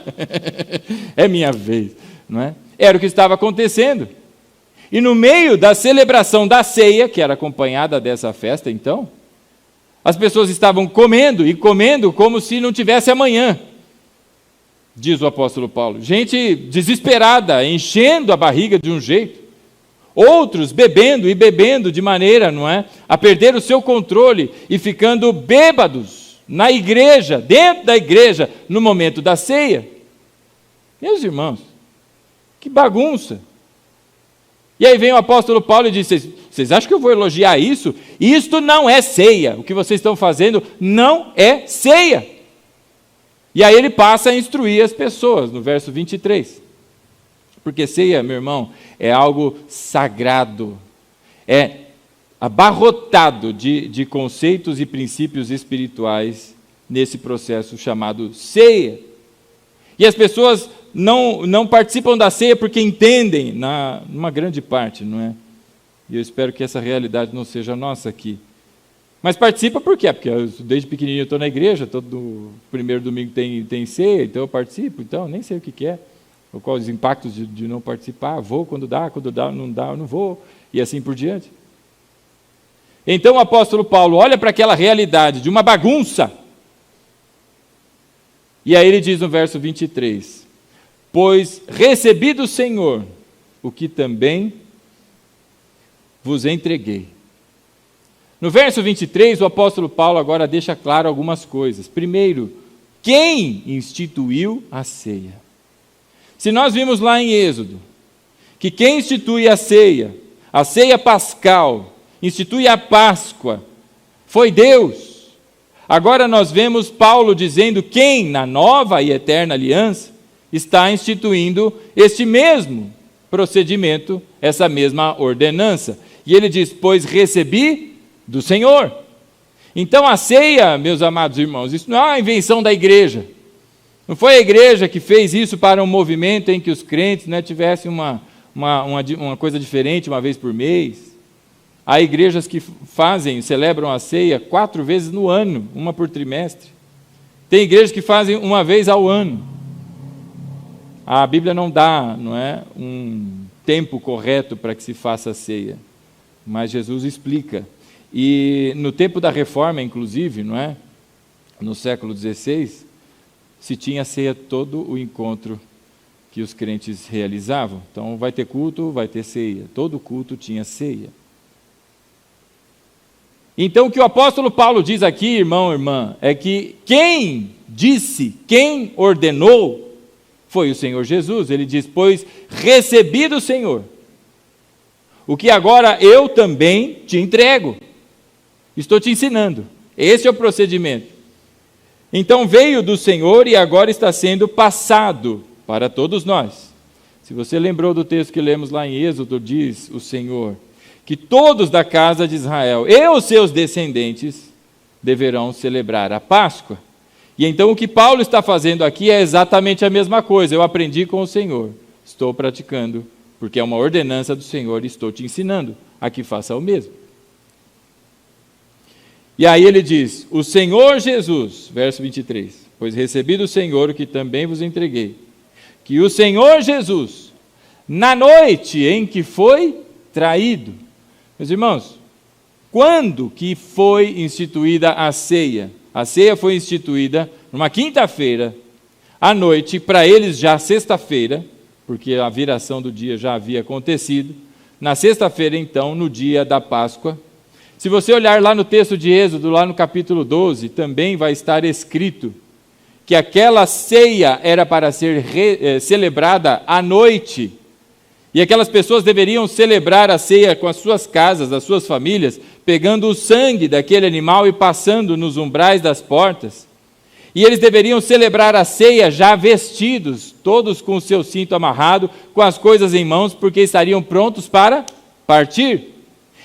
é minha vez, não é? Era o que estava acontecendo. E no meio da celebração da ceia, que era acompanhada dessa festa, então, as pessoas estavam comendo, e comendo como se não tivesse amanhã, diz o apóstolo Paulo. Gente desesperada, enchendo a barriga de um jeito. Outros bebendo e bebendo de maneira, não é, a perder o seu controle e ficando bêbados na igreja, dentro da igreja, no momento da ceia. Meus irmãos, que bagunça. E aí vem o apóstolo Paulo e diz, vocês acham que eu vou elogiar isso? Isto não é ceia, o que vocês estão fazendo não é ceia. E aí ele passa a instruir as pessoas, no verso 23. Porque ceia, meu irmão, é algo sagrado, é abarrotado de conceitos e princípios espirituais nesse processo chamado ceia. E as pessoas não participam da ceia porque entendem, numa grande parte, não é? E eu espero que essa realidade não seja nossa aqui. Mas participa por quê? Porque desde pequenininho eu estou na igreja, todo primeiro domingo tem ceia, então eu participo, então nem sei o que é. Ou quais os impactos de não participar, vou quando dá, não dá, eu não vou, e assim por diante. Então o apóstolo Paulo olha para aquela realidade de uma bagunça, e aí ele diz no verso 23, pois recebi do Senhor o que também vos entreguei. No verso 23, o apóstolo Paulo agora deixa claro algumas coisas. Primeiro, quem instituiu a ceia? Se nós vimos lá em Êxodo, que quem institui a ceia pascal, institui a Páscoa, foi Deus. Agora nós vemos Paulo dizendo quem, na nova e eterna aliança, está instituindo este mesmo procedimento, essa mesma ordenança. E ele diz, pois recebi do Senhor. Então a ceia, meus amados irmãos, isso não é uma invenção da igreja. Não foi a igreja que fez isso para um movimento em que os crentes tivessem uma coisa diferente uma vez por mês. Há igrejas que celebram a ceia 4 vezes no ano, uma por trimestre. Tem igrejas que fazem uma vez ao ano. A Bíblia não dá, um tempo correto para que se faça a ceia, mas Jesus explica. E no tempo da Reforma, inclusive, no século XVI, se tinha ceia todo o encontro que os crentes realizavam. Então vai ter culto, vai ter ceia. Todo culto tinha ceia. Então o que o apóstolo Paulo diz aqui, irmão, irmã, é que quem disse, quem ordenou, foi o Senhor Jesus. Ele diz, pois recebi do Senhor o que agora eu também te entrego. Estou te ensinando. Esse é o procedimento. Então veio do Senhor e agora está sendo passado para todos nós. Se você lembrou do texto que lemos lá em Êxodo, diz o Senhor, que todos da casa de Israel e os seus descendentes deverão celebrar a Páscoa. E então o que Paulo está fazendo aqui é exatamente a mesma coisa. Eu aprendi com o Senhor, estou praticando, porque é uma ordenança do Senhor e estou te ensinando a que faça o mesmo. E aí ele diz, o Senhor Jesus, verso 23, pois recebi do Senhor o que também vos entreguei, que o Senhor Jesus, na noite em que foi traído. Meus irmãos, quando que foi instituída a ceia? A ceia foi instituída numa quinta-feira, à noite, para eles já sexta-feira, porque a viração do dia já havia acontecido. Na sexta-feira, então, no dia da Páscoa, se você olhar lá no texto de Êxodo, lá no capítulo 12, também vai estar escrito que aquela ceia era para ser celebrada à noite, e aquelas pessoas deveriam celebrar a ceia com as suas casas, as suas famílias, pegando o sangue daquele animal e passando nos umbrais das portas. E eles deveriam celebrar a ceia já vestidos, todos com o seu cinto amarrado, com as coisas em mãos, porque estariam prontos para partir.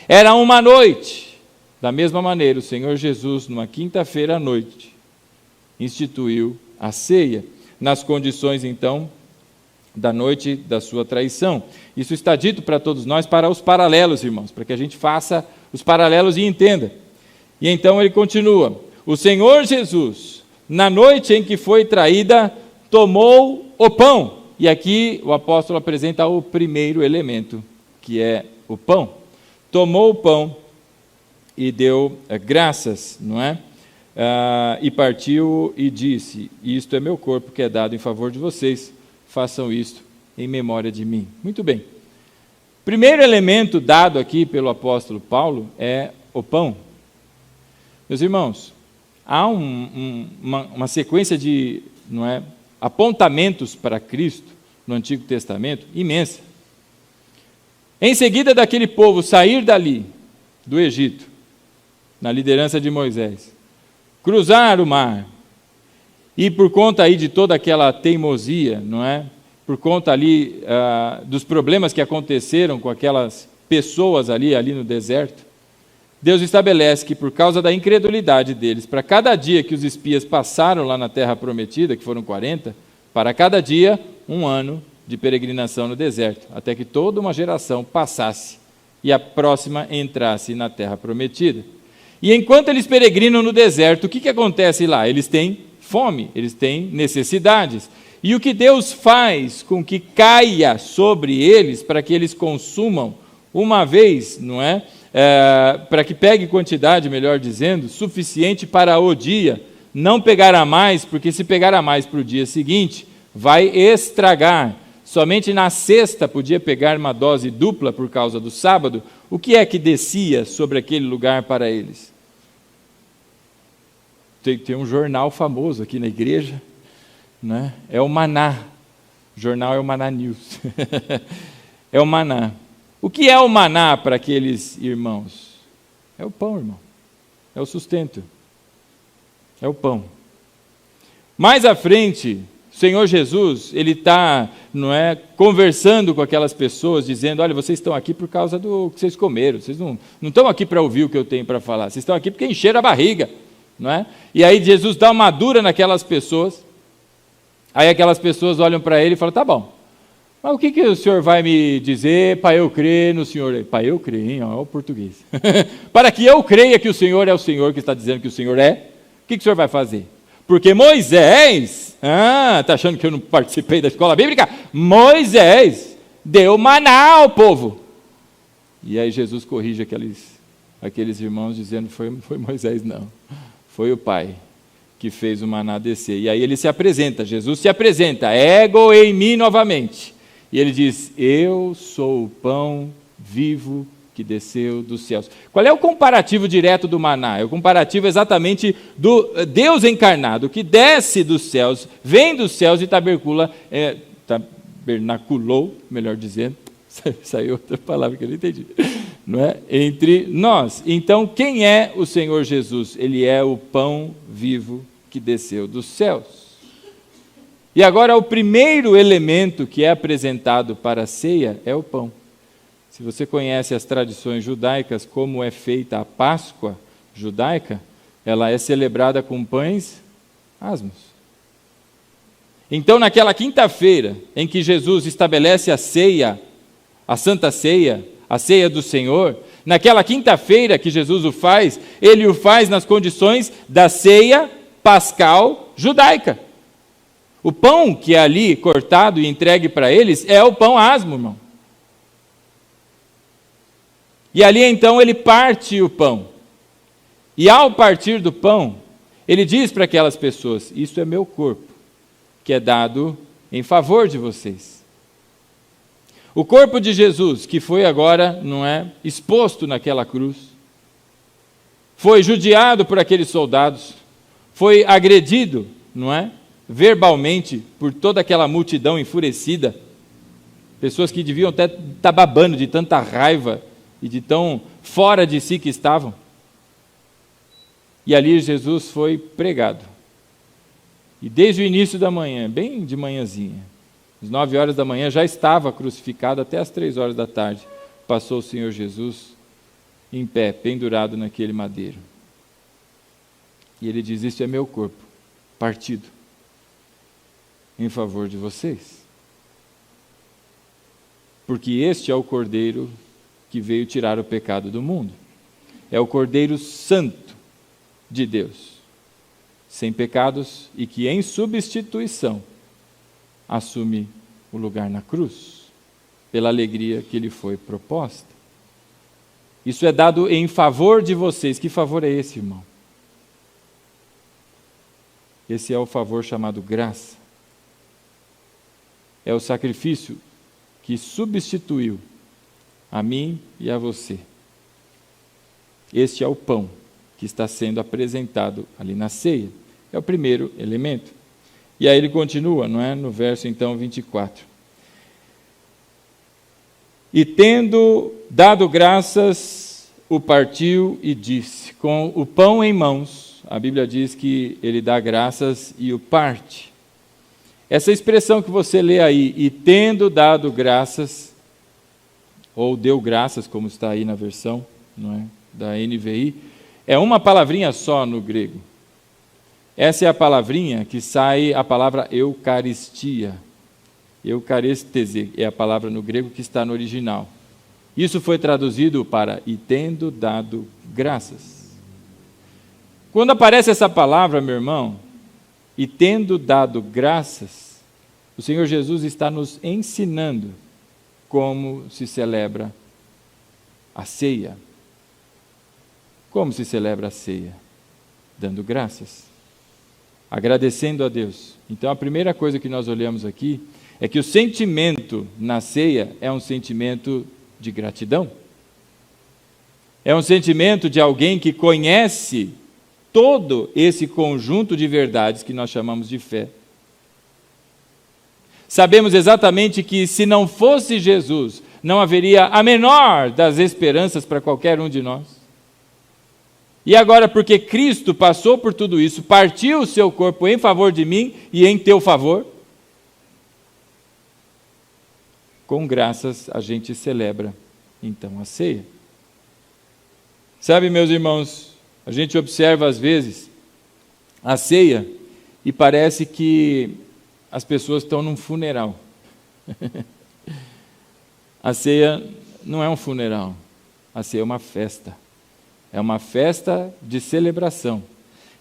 Era uma noite. Da mesma maneira, o Senhor Jesus, numa quinta-feira à noite, instituiu a ceia, nas condições, então, da noite da sua traição. Isso está dito para todos nós, para os paralelos, irmãos, para que a gente faça os paralelos e entenda. E então ele continua: o Senhor Jesus, na noite em que foi traída, tomou o pão. E aqui o apóstolo apresenta o primeiro elemento, que é o pão. Tomou o pão e deu graças, não é? E partiu e disse: isto é meu corpo que é dado em favor de vocês, façam isto em memória de mim. Muito bem. Primeiro elemento dado aqui pelo apóstolo Paulo é o pão. Meus irmãos, há uma sequência de apontamentos para Cristo no Antigo Testamento imensa. Em seguida daquele povo sair dali, do Egito, na liderança de Moisés, cruzar o mar, e por conta aí de toda aquela teimosia, não é? Por conta ali dos problemas que aconteceram com aquelas pessoas ali no deserto, Deus estabelece que por causa da incredulidade deles, para cada dia que os espias passaram lá na terra prometida, que foram 40, para cada dia 1 ano de peregrinação no deserto, até que toda uma geração passasse e a próxima entrasse na terra prometida. E enquanto eles peregrinam no deserto, o que acontece lá? Eles têm fome, eles têm necessidades. E o que Deus faz com que caia sobre eles, para que eles consumam uma vez, não é? Para que pegue quantidade, melhor dizendo, suficiente para o dia, não pegar a mais, porque se pegar a mais para o dia seguinte, vai estragar. Somente na sexta podia pegar uma dose dupla por causa do sábado. O que é que descia sobre aquele lugar para eles? Tem um jornal famoso aqui na igreja, né? É o Maná. O jornal é o Maná News. É o Maná. O que é o maná para aqueles irmãos? É o pão, irmão. É o sustento. É o pão. Mais à frente, o Senhor Jesus, ele está, conversando com aquelas pessoas, dizendo: olha, vocês estão aqui por causa do que vocês comeram, vocês não estão aqui para ouvir o que eu tenho para falar, vocês estão aqui porque encheram a barriga, não é? E aí Jesus dá uma dura naquelas pessoas, aí aquelas pessoas olham para ele e falam: tá bom, mas o que o senhor vai me dizer para eu crer no Senhor? Para eu crer, hein? Olha o português. Para que eu creia que o Senhor é o Senhor que está dizendo que o Senhor é, o que o senhor vai fazer? Porque Moisés, está achando que eu não participei da escola bíblica? Moisés deu maná ao povo. E aí Jesus corrige aqueles irmãos dizendo: foi Moisés não, foi o Pai que fez o maná descer. E aí ele se apresenta, Jesus se apresenta, ego em mim novamente. E ele diz: eu sou o pão vivo que desceu dos céus. Qual é o comparativo direto do maná? É o comparativo exatamente do Deus encarnado, que desce dos céus, vem dos céus e tabernaculou, melhor dizendo, saiu outra palavra que eu não entendi, não é? Entre nós. Então, quem é o Senhor Jesus? Ele é o pão vivo que desceu dos céus. E agora o primeiro elemento que é apresentado para a ceia é o pão. Se você conhece as tradições judaicas, como é feita a Páscoa judaica, ela é celebrada com pães asmos. Então, naquela quinta-feira em que Jesus estabelece a ceia, a Santa Ceia, a ceia do Senhor, naquela quinta-feira que Jesus o faz, ele o faz nas condições da ceia pascal judaica. O pão que é ali cortado e entregue para eles é o pão asmo, irmão. E ali então ele parte o pão. E ao partir do pão, ele diz para aquelas pessoas: isso é meu corpo, que é dado em favor de vocês. O corpo de Jesus, que foi agora, não é, exposto naquela cruz, foi judiado por aqueles soldados, foi agredido, não é, verbalmente por toda aquela multidão enfurecida, pessoas que deviam até estar babando de tanta raiva e de tão fora de si que estavam. E ali Jesus foi pregado. E desde o início da manhã, bem de manhãzinha, às 9 horas da manhã, já estava crucificado até às 3 horas da tarde. Passou o Senhor Jesus em pé, pendurado naquele madeiro. E ele diz: "Isso é meu corpo, partido em favor de vocês. Porque este é o Cordeiro que veio tirar o pecado do mundo. É o Cordeiro Santo de Deus, sem pecados, e que em substituição assume o lugar na cruz, pela alegria que lhe foi proposta. Isso é dado em favor de vocês." Que favor é esse, irmão? Esse é o favor chamado graça. É o sacrifício que substituiu a mim e a você. Este é o pão que está sendo apresentado ali na ceia. É o primeiro elemento. E aí ele continua, não é? No verso então 24. "E tendo dado graças, o partiu e disse", com o pão em mãos, a Bíblia diz que ele dá graças e o parte. Essa expressão que você lê aí, "e tendo dado graças", ou "deu graças", como está aí na versão, não é, da NVI, é uma palavrinha só no grego. Essa é a palavrinha que sai, a palavra Eucaristia. Eucaristese é a palavra no grego que está no original. Isso foi traduzido para "e tendo dado graças". Quando aparece essa palavra, meu irmão, "e tendo dado graças", o Senhor Jesus está nos ensinando como se celebra a ceia. Como se celebra a ceia? Dando graças, agradecendo a Deus. Então a primeira coisa que nós olhamos aqui é que o sentimento na ceia é um sentimento de gratidão. É um sentimento de alguém que conhece todo esse conjunto de verdades que nós chamamos de fé. Sabemos exatamente que se não fosse Jesus, não haveria a menor das esperanças para qualquer um de nós. E agora, porque Cristo passou por tudo isso, partiu o seu corpo em favor de mim e em teu favor, com graças a gente celebra então a ceia. Sabe, meus irmãos, a gente observa às vezes a ceia e parece que as pessoas estão num funeral. A ceia não é um funeral, a ceia é uma festa. É uma festa de celebração.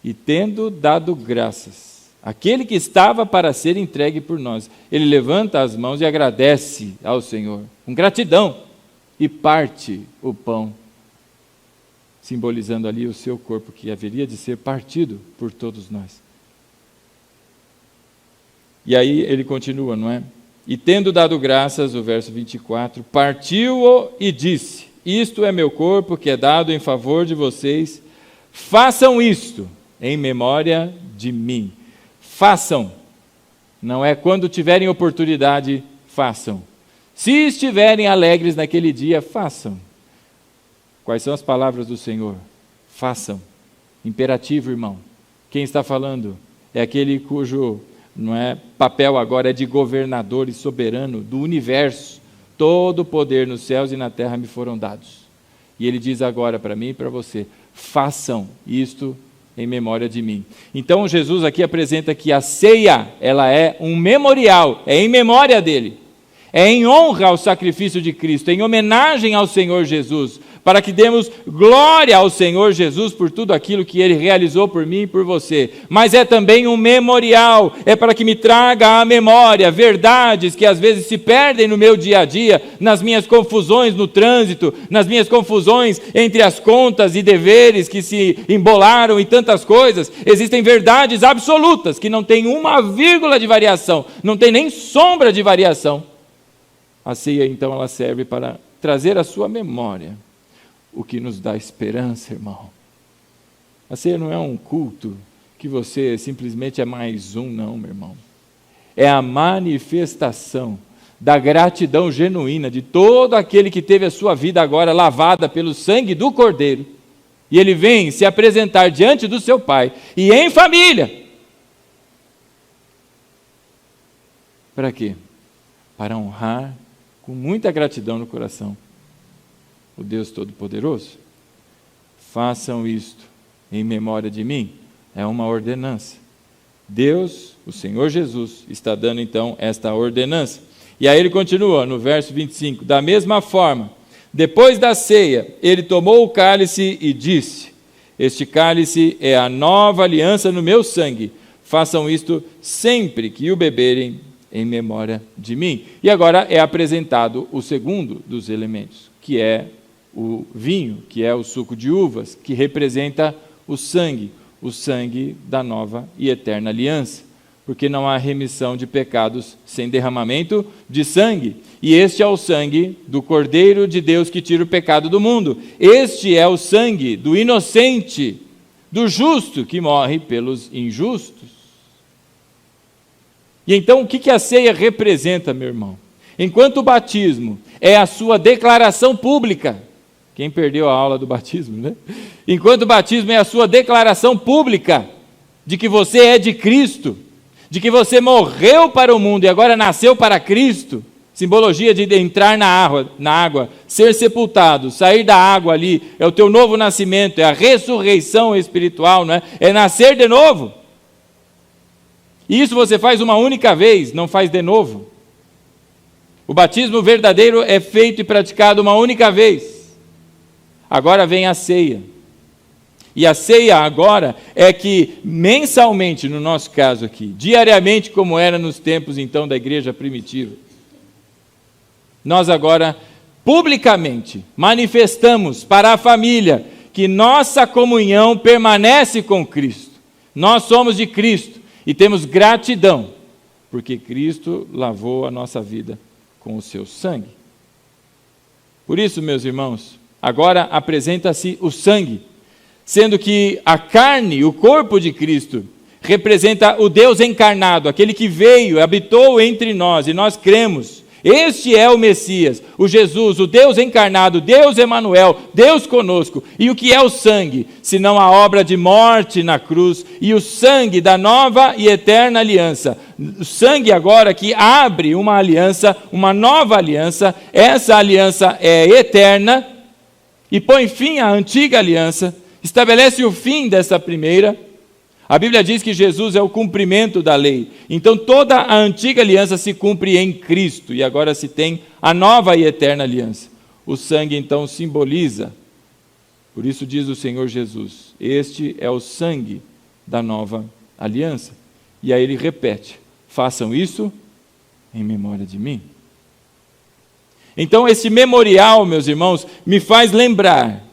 "E tendo dado graças", aquele que estava para ser entregue por nós, ele levanta as mãos e agradece ao Senhor, com gratidão, e parte o pão, simbolizando ali o seu corpo, que haveria de ser partido por todos nós. E aí ele continua, não é? "E tendo dado graças", o verso 24, "partiu-o e disse: Isto é meu corpo que é dado em favor de vocês. Façam isto em memória de mim." Façam. Não é quando tiverem oportunidade, façam. Se estiverem alegres naquele dia, façam. Quais são as palavras do Senhor? Façam. Imperativo, irmão. Quem está falando é aquele cujo, não é, papel agora é de governador e soberano do universo. Todo o poder nos céus e na terra me foram dados. E ele diz agora para mim e para você: façam isto em memória de mim. Então Jesus aqui apresenta que a ceia, ela é um memorial, é em memória dele. É em honra ao sacrifício de Cristo, em homenagem ao Senhor Jesus, para que demos glória ao Senhor Jesus por tudo aquilo que Ele realizou por mim e por você. Mas é também um memorial, é para que me traga à memória verdades que às vezes se perdem no meu dia a dia, nas minhas confusões no trânsito, nas minhas confusões entre as contas e deveres que se embolaram e tantas coisas. Existem verdades absolutas que não tem uma vírgula de variação, não tem nem sombra de variação. A ceia, então, ela serve para trazer à sua memória o que nos dá esperança, irmão. A ceia não é um culto que você simplesmente é mais um, não, meu irmão. É a manifestação da gratidão genuína de todo aquele que teve a sua vida agora lavada pelo sangue do Cordeiro. E ele vem se apresentar diante do seu Pai, e em família. Para quê? Para honrar com muita gratidão no coração o Deus Todo-Poderoso. Façam isto em memória de mim. É uma ordenança. Deus, o Senhor Jesus, está dando então esta ordenança. E aí ele continua no verso 25: da mesma forma, depois da ceia, ele tomou o cálice e disse: este cálice é a nova aliança no meu sangue. Façam isto sempre que o beberem em memória de mim. E agora é apresentado o segundo dos elementos, que é o vinho, que é o suco de uvas, que representa o sangue da nova e eterna aliança, porque não há remissão de pecados sem derramamento de sangue, e este é o sangue do Cordeiro de Deus que tira o pecado do mundo. Este é o sangue do inocente, do justo que morre pelos injustos. E então o que a ceia representa, meu irmão? Enquanto o batismo é a sua declaração pública, quem perdeu a aula do batismo, né? Enquanto o batismo é a sua declaração pública de que você é de Cristo, de que você morreu para o mundo e agora nasceu para Cristo, simbologia de entrar na água, ser sepultado, sair da água ali, é o teu novo nascimento, é a ressurreição espiritual, não é? É nascer de novo. E isso você faz uma única vez, não faz de novo. O batismo verdadeiro é feito e praticado uma única vez. Agora vem a ceia. E a ceia agora é que mensalmente, no nosso caso aqui, diariamente, como era nos tempos então da igreja primitiva, nós agora publicamente manifestamos para a família que nossa comunhão permanece com Cristo. Nós somos de Cristo e temos gratidão, porque Cristo lavou a nossa vida com o seu sangue. Por isso, meus irmãos, agora apresenta-se o sangue, sendo que a carne, o corpo de Cristo, representa o Deus encarnado, aquele que veio, habitou entre nós, e nós cremos. Este é o Messias, o Jesus, o Deus encarnado, Deus Emanuel, Deus conosco. E o que é o sangue, senão a obra de morte na cruz e o sangue da nova e eterna aliança? O sangue agora que abre uma aliança, uma nova aliança. Essa aliança é eterna e põe fim à antiga aliança, estabelece o fim dessa primeira. A Bíblia diz que Jesus é o cumprimento da lei. Então toda a antiga aliança se cumpre em Cristo e agora se tem a nova e eterna aliança. O sangue então simboliza, por isso diz o Senhor Jesus, este é o sangue da nova aliança. E aí ele repete: façam isso em memória de mim. Então esse memorial, meus irmãos, me faz lembrar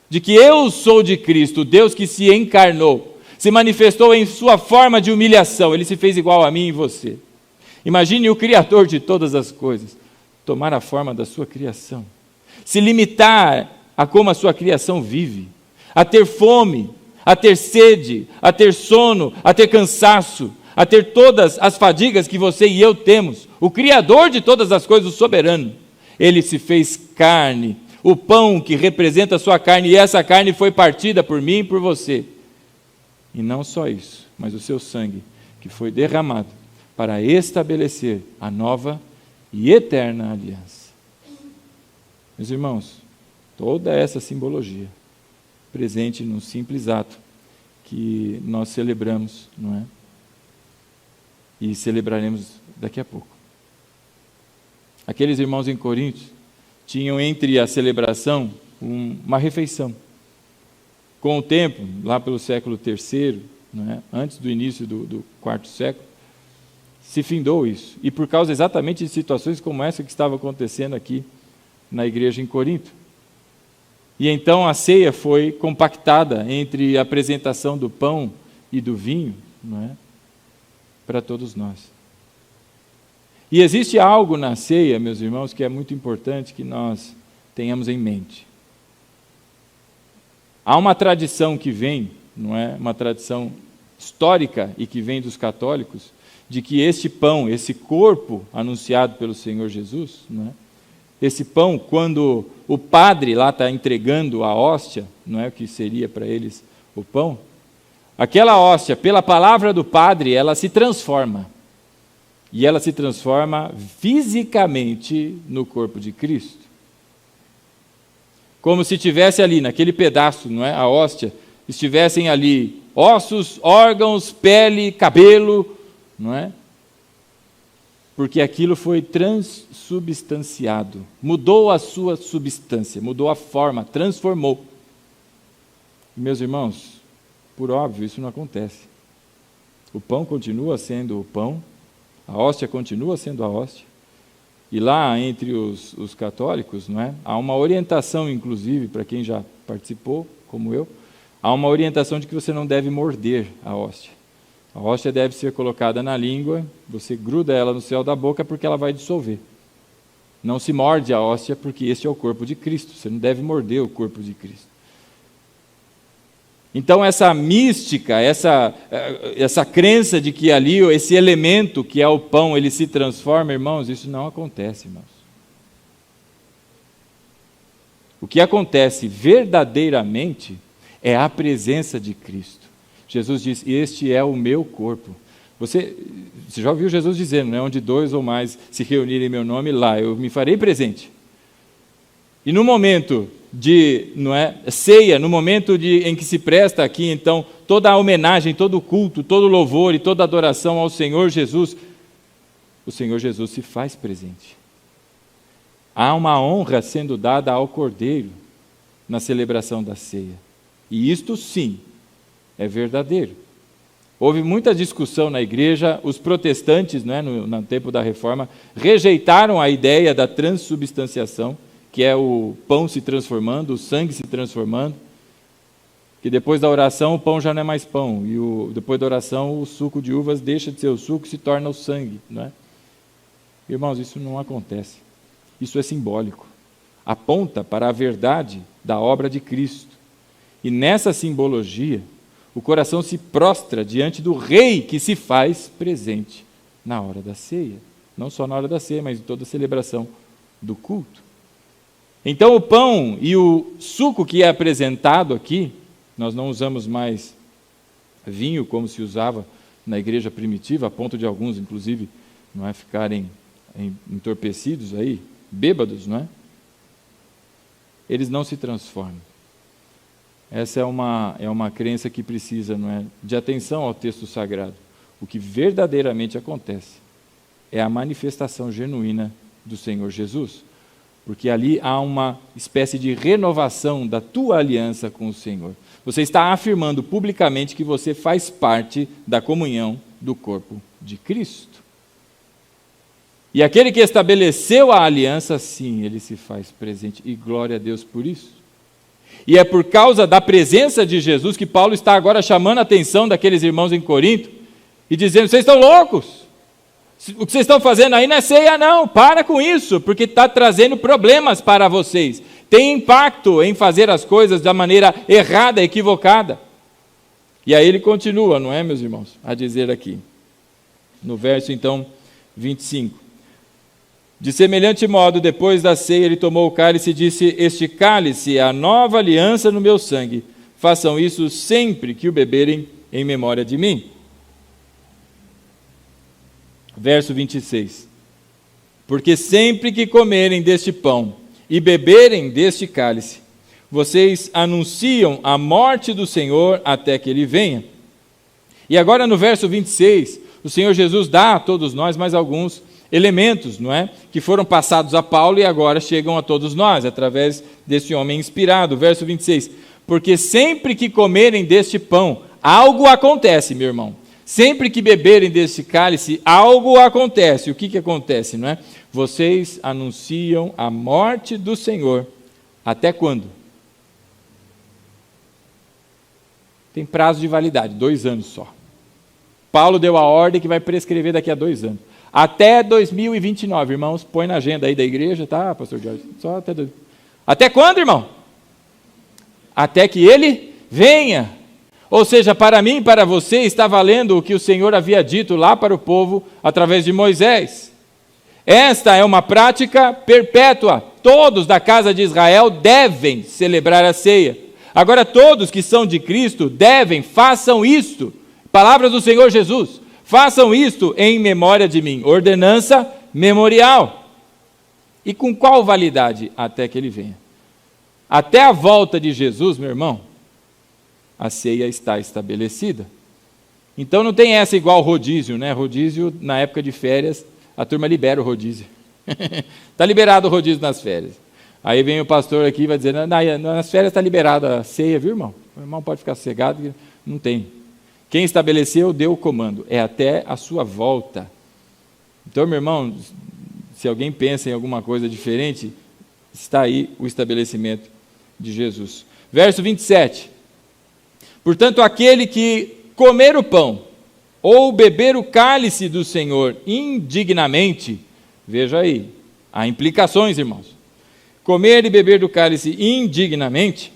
de que eu sou de Cristo, o Deus que se encarnou, se manifestou em sua forma de humilhação, ele se fez igual a mim e você. Imagine o Criador de todas as coisas tomar a forma da sua criação, se limitar a como a sua criação vive, a ter fome, a ter sede, a ter sono, a ter cansaço, a ter todas as fadigas que você e eu temos. O Criador de todas as coisas, o soberano, ele se fez carne, o pão que representa a sua carne, e essa carne foi partida por mim e por você. E não só isso, mas o seu sangue, que foi derramado para estabelecer a nova e eterna aliança. Meus irmãos, toda essa simbologia presente num simples ato que nós celebramos, não é? E celebraremos daqui a pouco. Aqueles irmãos em Corinto tinham entre a celebração uma refeição. Com o tempo, lá pelo século III, não é? Antes do início do quarto século, se findou isso. E por causa exatamente de situações como essa que estava acontecendo aqui na igreja em Corinto. E então a ceia foi compactada entre a apresentação do pão e do vinho, não é? Para todos nós. E existe algo na ceia, meus irmãos, que é muito importante que nós tenhamos em mente. Há uma tradição que vem, não é? Uma tradição histórica e que vem dos católicos, de que este pão, esse corpo anunciado pelo Senhor Jesus, não é? Esse pão, quando o padre lá está entregando a hóstia, não é o que seria para eles o pão, aquela hóstia, pela palavra do padre, ela se transforma. E ela se transforma fisicamente no corpo de Cristo. Como se tivesse ali, naquele pedaço, não é? A hóstia, estivessem ali ossos, órgãos, pele, cabelo, não é? Porque aquilo foi transubstanciado, mudou a sua substância, mudou a forma, transformou. E, meus irmãos, por óbvio, isso não acontece. O pão continua sendo o pão, a hóstia continua sendo a hóstia. E lá entre os católicos, não é? Há uma orientação, inclusive, para quem já participou, como eu, há uma orientação de que você não deve morder a hóstia. A hóstia deve ser colocada na língua, você gruda ela no céu da boca porque ela vai dissolver. Não se morde a hóstia porque este é o corpo de Cristo, você não deve morder o corpo de Cristo. Então essa mística, essa crença de que ali esse elemento que é o pão, ele se transforma, irmãos, isso não acontece, irmãos. O que acontece verdadeiramente é a presença de Cristo. Jesus diz, este é o meu corpo. Você já ouviu Jesus dizendo, né? Onde dois ou mais se reunirem em meu nome, lá eu me farei presente. E no momento de ceia, no momento em que se presta aqui, então, toda a homenagem, todo o culto, todo o louvor e toda a adoração ao Senhor Jesus, o Senhor Jesus se faz presente. Há uma honra sendo dada ao Cordeiro na celebração da ceia. E isto sim é verdadeiro. Houve muita discussão na igreja, os protestantes, no tempo da Reforma, rejeitaram a ideia da transubstanciação, que é o pão se transformando, o sangue se transformando, que depois da oração o pão já não é mais pão, e depois da oração o suco de uvas deixa de ser o suco e se torna o sangue. Não é? Irmãos, isso não acontece. Isso é simbólico. Aponta para a verdade da obra de Cristo. E nessa simbologia, o coração se prostra diante do Rei que se faz presente na hora da ceia. Não só na hora da ceia, mas em toda a celebração do culto. Então o pão e o suco que é apresentado aqui, nós não usamos mais vinho como se usava na igreja primitiva, a ponto de alguns, inclusive, ficarem entorpecidos aí, bêbados, não é? Eles não se transformam. Essa é uma crença que precisa, de atenção ao texto sagrado. O que verdadeiramente acontece é a manifestação genuína do Senhor Jesus. Porque ali há uma espécie de renovação da tua aliança com o Senhor. Você está afirmando publicamente que você faz parte da comunhão do corpo de Cristo. E aquele que estabeleceu a aliança, sim, ele se faz presente. E glória a Deus por isso. E é por causa da presença de Jesus que Paulo está agora chamando a atenção daqueles irmãos em Corinto e dizendo, vocês estão loucos? O que vocês estão fazendo aí não é ceia não, para com isso, porque está trazendo problemas para vocês. Tem impacto em fazer as coisas da maneira errada, equivocada. E aí ele continua, não é, meus irmãos, a dizer aqui, no verso então 25. De semelhante modo, depois da ceia, ele tomou o cálice e disse, este cálice é a nova aliança no meu sangue. Façam isso sempre que o beberem em memória de mim. Verso 26. Porque sempre que comerem deste pão e beberem deste cálice, vocês anunciam a morte do Senhor até que ele venha. E agora no verso 26, o Senhor Jesus dá a todos nós mais alguns elementos, que foram passados a Paulo e agora chegam a todos nós, através desse homem inspirado. Verso 26, porque sempre que comerem deste pão, algo acontece, meu irmão. Sempre que beberem deste cálice, algo acontece. O que acontece, Vocês anunciam a morte do Senhor. Até quando? Tem prazo de validade, 2 anos só. Paulo deu a ordem que vai prescrever daqui a 2 anos. Até 2029, irmãos, põe na agenda aí da igreja, tá, pastor Jorge? Só até quando, irmão? Até que ele venha. Ou seja, para mim e para você está valendo o que o Senhor havia dito lá para o povo através de Moisés. Esta é uma prática perpétua. Todos da casa de Israel devem celebrar a ceia. Agora todos que são de Cristo façam isto. Palavras do Senhor Jesus. Façam isto em memória de mim. Ordenança memorial. E com qual validade? Até que ele venha. Até a volta de Jesus, meu irmão, a ceia está estabelecida. Então não tem essa igual rodízio, né? Rodízio, na época de férias, a turma libera o rodízio. Está liberado o rodízio nas férias. Aí vem o pastor aqui e vai dizer, nas férias está liberada a ceia, viu, irmão? O irmão pode ficar sossegado, não tem. Quem estabeleceu, deu o comando. É até a sua volta. Então, meu irmão, se alguém pensa em alguma coisa diferente, está aí o estabelecimento de Jesus. Verso 27. Portanto, aquele que comer o pão ou beber o cálice do Senhor indignamente, veja aí, há implicações, irmãos. Comer e beber do cálice indignamente,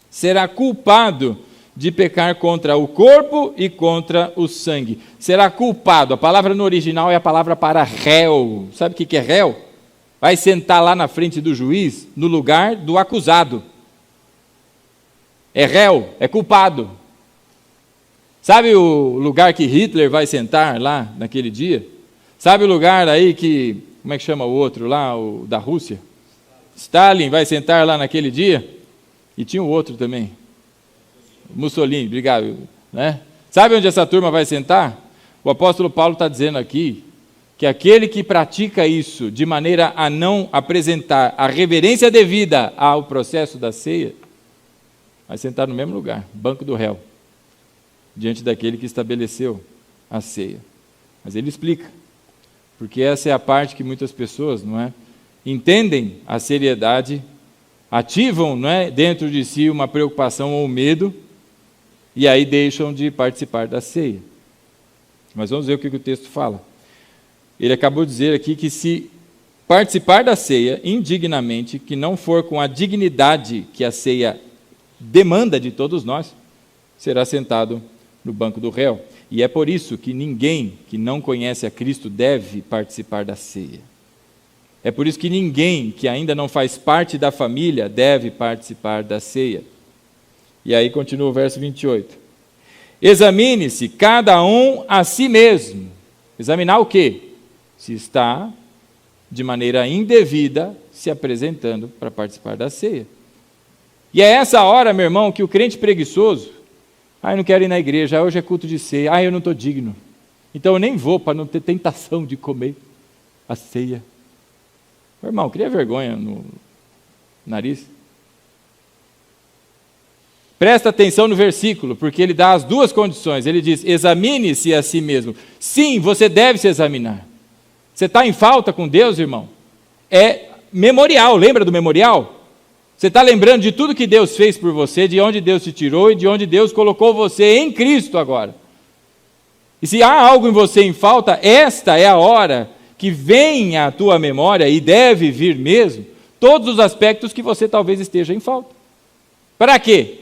será culpado de pecar contra o corpo e contra o sangue. Será culpado. A palavra no original é a palavra para réu. Sabe o que é réu? Vai sentar lá na frente do juiz, no lugar do acusado. É réu, é culpado. Sabe o lugar que Hitler vai sentar lá naquele dia? Sabe o lugar aí que, como é que chama o outro lá, o da Rússia? Stalin vai sentar lá naquele dia? E tinha o outro também. Mussolini, obrigado. Né? Sabe onde essa turma vai sentar? O apóstolo Paulo está dizendo aqui que aquele que pratica isso de maneira a não apresentar a reverência devida ao processo da ceia, vai sentar no mesmo lugar, banco do réu, diante daquele que estabeleceu a ceia. Mas ele explica, porque essa é a parte que muitas pessoas, não é, entendem a seriedade, ativam, não é, dentro de si uma preocupação ou medo, e aí deixam de participar da ceia. Mas vamos ver o que o texto fala. Ele acabou de dizer aqui que se participar da ceia indignamente, que não for com a dignidade que a ceia demanda de todos nós, será sentado no banco do réu. E é por isso que ninguém que não conhece a Cristo deve participar da ceia. É por isso que ninguém que ainda não faz parte da família deve participar da ceia. E aí continua o verso 28. Examine-se cada um a si mesmo. Examinar o quê? Se está, de maneira indevida, se apresentando para participar da ceia. E é essa hora, meu irmão, que o crente preguiçoso, eu não quero ir na igreja, hoje é culto de ceia, eu não estou digno, então eu nem vou para não ter tentação de comer a ceia. Meu irmão, cria vergonha no nariz. Presta atenção no versículo, porque ele dá as duas condições. Ele diz, examine-se a si mesmo. Sim, você deve se examinar. Você está em falta com Deus, irmão? É memorial, lembra do memorial? Você está lembrando de tudo que Deus fez por você, de onde Deus te tirou e de onde Deus colocou você em Cristo agora. E se há algo em você em falta, esta é a hora que vem à tua memória, e deve vir mesmo, todos os aspectos que você talvez esteja em falta. Para quê?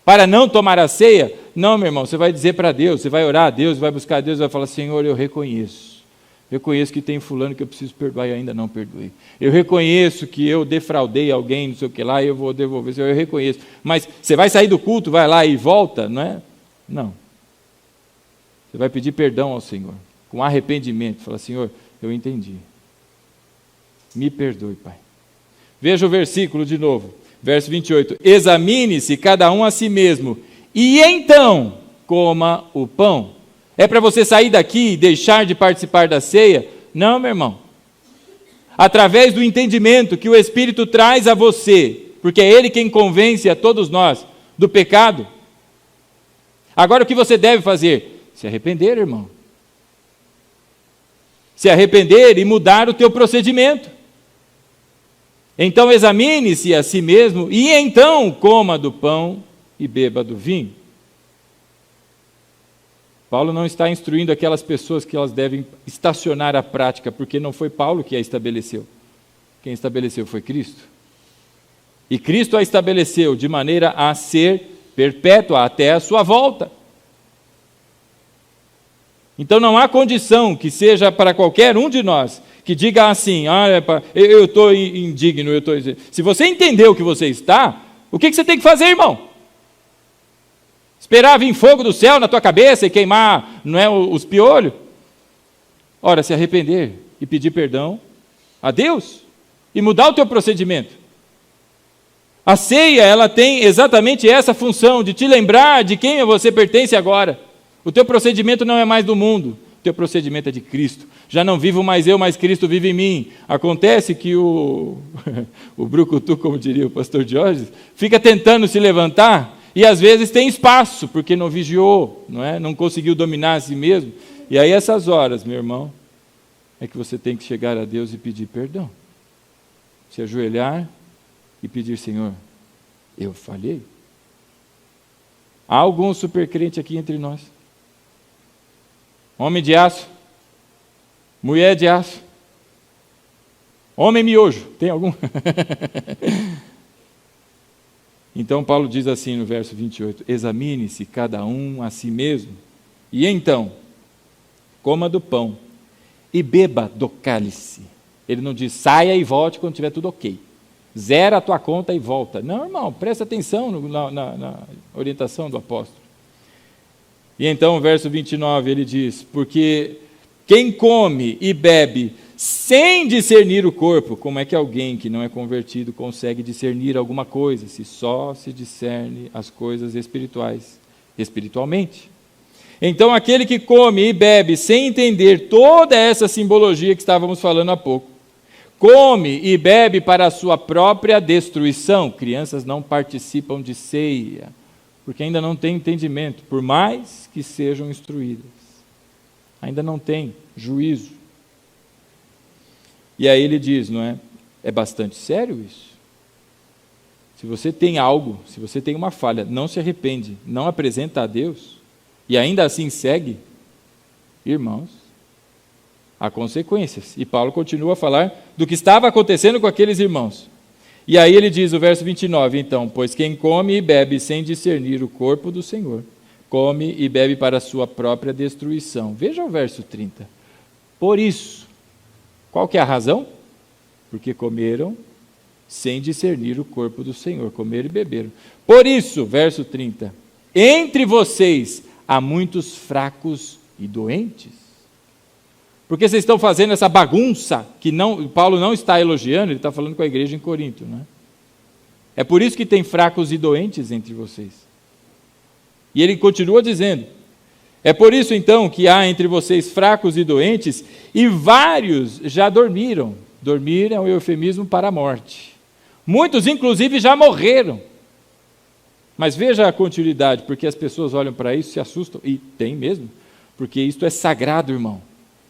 Para não tomar a ceia? Não, meu irmão, você vai dizer para Deus, você vai orar a Deus, vai buscar a Deus, vai falar, Senhor, eu reconheço que tem fulano que eu preciso perdoar e ainda não perdoei. Eu reconheço que eu defraudei alguém, não sei o que lá, e eu vou devolver, Senhor, eu reconheço. Mas você vai sair do culto, vai lá e volta, não é? Não. Você vai pedir perdão ao Senhor, com arrependimento, fala, Senhor, eu entendi. Me perdoe, Pai. Veja o versículo de novo, verso 28. Examine-se cada um a si mesmo, e então coma o pão. É para você sair daqui e deixar de participar da ceia? Não, meu irmão. Através do entendimento que o Espírito traz a você, porque é Ele quem convence a todos nós do pecado. Agora o que você deve fazer? Se arrepender, irmão. Se arrepender e mudar o teu procedimento. Então examine-se a si mesmo e então coma do pão e beba do vinho. Paulo não está instruindo aquelas pessoas que elas devem estacionar a prática, porque não foi Paulo que a estabeleceu. Quem estabeleceu foi Cristo. E Cristo a estabeleceu de maneira a ser perpétua até a sua volta. Então não há condição que seja para qualquer um de nós que diga assim, eu estou indigno, se você entendeu o que você está, o que você tem que fazer, irmão? Esperar vir fogo do céu na tua cabeça e queimar, não é, os piolhos? Ora, se arrepender e pedir perdão a Deus e mudar o teu procedimento. A ceia, ela tem exatamente essa função de te lembrar de quem você pertence agora. O teu procedimento não é mais do mundo, o teu procedimento é de Cristo. Já não vivo mais eu, mas Cristo vive em mim. Acontece que o brucutu, como diria o pastor Jorge, fica tentando se levantar e às vezes tem espaço, porque não vigiou, não conseguiu dominar a si mesmo. E aí essas horas, meu irmão, é que você tem que chegar a Deus e pedir perdão. Se ajoelhar e pedir, Senhor, eu falhei. Há algum supercrente aqui entre nós? Homem de aço? Mulher de aço? Homem miojo? Tem algum? Então Paulo diz assim no verso 28, examine-se cada um a si mesmo, e então, coma do pão e beba do cálice. Ele não diz, saia e volte quando tiver tudo ok. Zera a tua conta e volta. Não, irmão, presta atenção na orientação do apóstolo. E então, o verso 29, ele diz, porque quem come e bebe sem discernir o corpo, como é que alguém que não é convertido consegue discernir alguma coisa, se só se discerne as coisas espiritualmente? Então, aquele que come e bebe sem entender toda essa simbologia que estávamos falando há pouco, come e bebe para a sua própria destruição. Crianças não participam de ceia, porque ainda não têm entendimento, por mais que sejam instruídas. Ainda não têm juízo. E aí ele diz, não é? É bastante sério isso. Se você tem algo, se você tem uma falha, não se arrepende, não apresenta a Deus, e ainda assim segue, irmãos, há consequências. E Paulo continua a falar do que estava acontecendo com aqueles irmãos. E aí ele diz, o verso 29, então, pois quem come e bebe sem discernir o corpo do Senhor, come e bebe para a sua própria destruição. Veja o verso 30. Por isso, qual que é a razão? Porque comeram sem discernir o corpo do Senhor, comeram e beberam. Por isso, verso 30, entre vocês há muitos fracos e doentes. Porque vocês estão fazendo essa bagunça que Paulo não está elogiando, ele está falando com a igreja em Corinto, não é? É por isso que tem fracos e doentes entre vocês. E ele continua dizendo, é por isso então que há entre vocês fracos e doentes, e vários já dormiram. Dormir é um eufemismo para a morte. Muitos inclusive já morreram. Mas veja a continuidade, porque as pessoas olham para isso e se assustam, e tem mesmo, porque isto é sagrado, irmão.